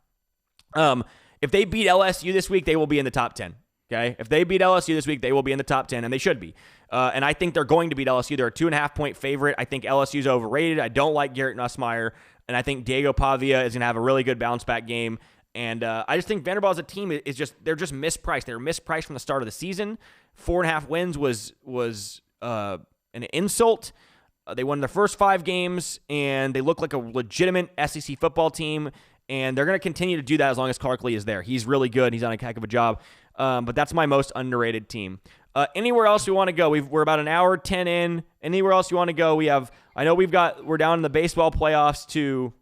If they beat LSU this week, they will be in the top 10. Okay? If they beat LSU this week, they will be in the top 10, and they should be. And I think they're going to beat LSU. They're a 2.5-point favorite. I think LSU's overrated. I don't like Garrett Nussmeier, and I think Diego Pavia is going to have a really good bounce-back game. And I just think Vanderbilt as a team they're just mispriced. They were mispriced from the start of the season. 4.5 wins was an insult. They won their first 5 games, and they look like a legitimate SEC football team, and they're going to continue to do that as long as Clark Lee is there. He's really good. He's done a heck of a job. But that's my most underrated team. Anywhere else we want to go? We're about an hour 10 in. Anywhere else you want to go? We're down in the baseball playoffs to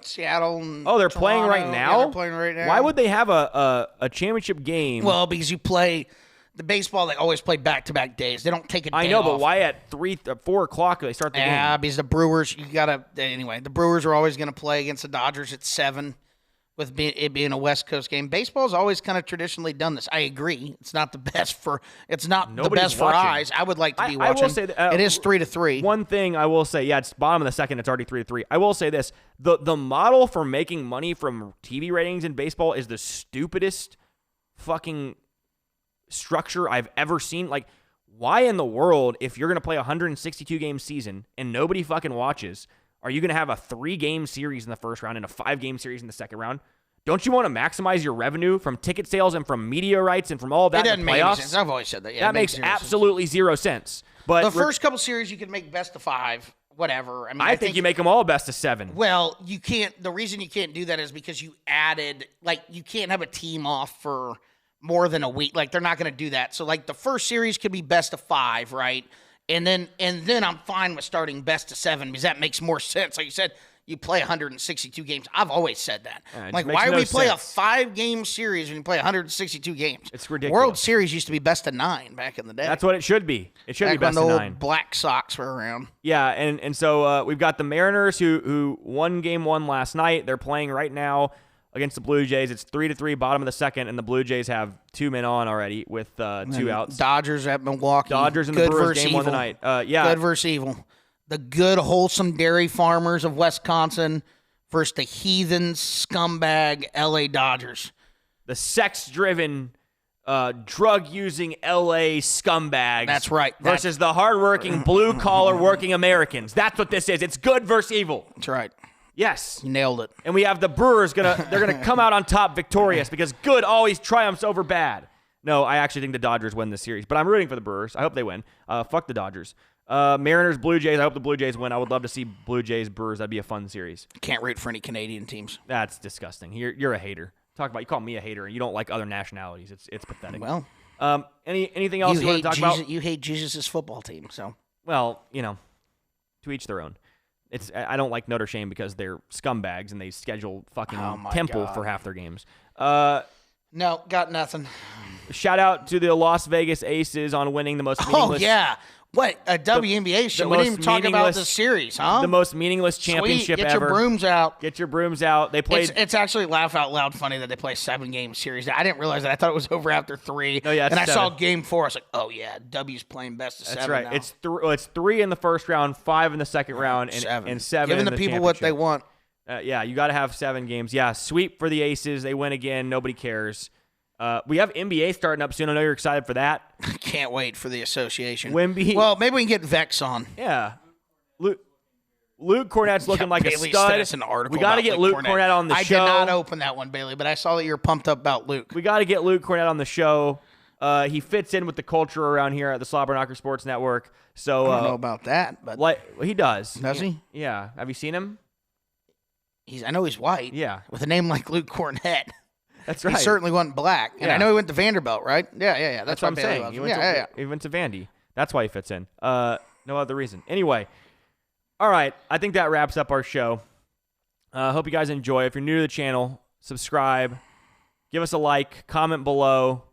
Seattle. Oh, they're playing right now? Yeah, they're playing right now. Why would they have a championship game? Well, because you play the baseball, they always play back-to-back days. They don't take a day I know, off. But why at 4 o'clock they start the game? Yeah, because the Brewers, the Brewers are always going to play against the Dodgers at 7 with it being a West Coast game. Baseball's always kind of traditionally done this. I agree. It's not the best for eyes. I would like to be watching. I will say that, it is 3-3. One thing I will say, it's bottom of the second. It's already 3-3. I will say this: the model for making money from TV ratings in baseball is the stupidest fucking structure I've ever seen. Like, why in the world, if you're gonna play a 162 game season and nobody fucking watches, are you going to have a 3-game series in the first round and a 5-game series in the second round? Don't you want to maximize your revenue from ticket sales and from media rights and from all of that in the playoffs? Make any sense. I've always said that. Yeah, that makes absolutely zero sense. But the first couple series you can make best of 5, whatever. I think you make them all best of 7. Well, you can't. The reason you can't do that is because you added, you can't have a team off for more than a week. They're not going to do that. So, the first series could be best of 5, right? And then I'm fine with starting best of 7 because that makes more sense. Like you said, you play 162 games. I've always said that. Why do we play a 5-game series when you play 162 games? It's ridiculous. World Series used to be best of 9 back in the day. That's what it should be. It should be best of 9. When the old Black Sox were around. Yeah, and so we've got the Mariners who won game 1 last night. They're playing right now against the Blue Jays. It's 3-3, bottom of the second, and the Blue Jays have 2 men on already with 2 outs. Dodgers at Milwaukee. Dodgers and the Brewers game 1 tonight. Good versus evil. The good, wholesome dairy farmers of Wisconsin versus the heathen scumbag L.A. Dodgers. The sex-driven, drug-using L.A. scumbags. That's right. Versus the hardworking, blue-collar working Americans. That's what this is. It's good versus evil. That's right. Yes. You nailed it. And we have the Brewers they're gonna come out on top victorious because good always triumphs over bad. No, I actually think the Dodgers win this series, but I'm rooting for the Brewers. I hope they win. Fuck the Dodgers. Mariners, Blue Jays. I hope the Blue Jays win. I would love to see Blue Jays, Brewers. That'd be a fun series. Can't root for any Canadian teams. That's disgusting. You're a hater. You call me a hater, and you don't like other nationalities. It's pathetic. Well, anything else you want to talk about? You hate Jesus' football team, so. Well, to each their own. I don't like Notre Dame because they're scumbags and they schedule fucking Temple for half their games. No, got nothing. Shout out to the Las Vegas Aces on winning the most meaningless. Oh yeah, what a WNBA show. We didn't even talk about the series, huh? The most meaningless championship ever. Get your brooms out. Get your brooms out. They played. It's actually laugh out loud funny that they play a 7-game series. I didn't realize that. I thought it was over after 3. No, yeah, and I 7. saw game 4. I was like, oh yeah, W's playing best of 7. That's right. Now. It's 3 in the first round, 5 in the second round, and 7 Giving in the people what they want. Yeah, you got to have 7 games. Yeah, sweep for the Aces. They win again. Nobody cares. We have NBA starting up soon. I know you're excited for that. Can't wait for the association. Wemby. Well, maybe we can get Vex on. Yeah. Luke Cornett's looking like Bailey a stud. Sent us an article We got to get Luke Cornett on the show. I did not open that one, Bailey, but I saw that you're pumped up about Luke. We got to get Luke Cornett on the show. He fits in with the culture around here at the Slobberknocker Sports Network. So I don't know about that, but he does. Does he? Yeah. Have you seen him? I know he's white. Yeah. With a name like Luke Cornett. That's right. He certainly wasn't black. And I know he went to Vanderbilt, right? Yeah. That's what I'm saying. He went to Vandy. That's why he fits in. No other reason. Anyway. All right. I think that wraps up our show. Hope you guys enjoy. If you're new to the channel, subscribe. Give us a like. Comment below.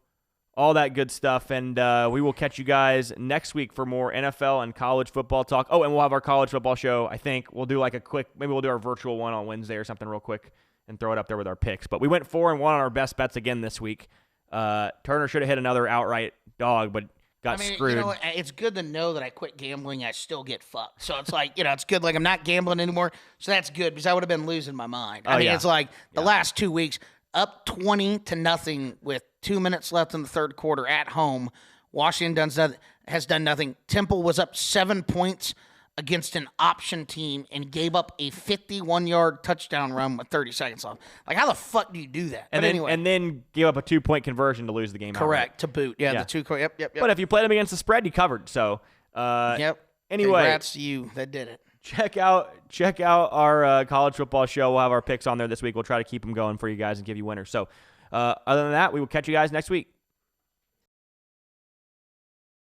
All that good stuff. And we will catch you guys next week for more NFL and college football talk. Oh, and we'll have our college football show, I think. We'll do maybe we'll do our virtual one on Wednesday or something real quick and throw it up there with our picks. But we went 4-1 on our best bets again this week. Turner should have hit another outright dog, but got screwed. It's good to know that I quit gambling. I still get fucked. So it's like, it's good. Like, I'm not gambling anymore. So that's good because I would have been losing my mind. It's like the last 2 weeks, up 20-0 with 2 minutes left in the third quarter at home. Washington has done nothing. Temple was up 7 points against an option team and gave up a 51-yard touchdown run with 30 seconds left. Like, how the fuck do you do that? And then gave up a 2-point conversion to lose the game. Correct, to boot. Yeah, the 2. Yep. But if you played them against the spread, you covered. So, yep. Anyway, congrats to you that did it. Check out our college football show. We'll have our picks on there this week. We'll try to keep them going for you guys and give you winners. So, other than that, we will catch you guys next week.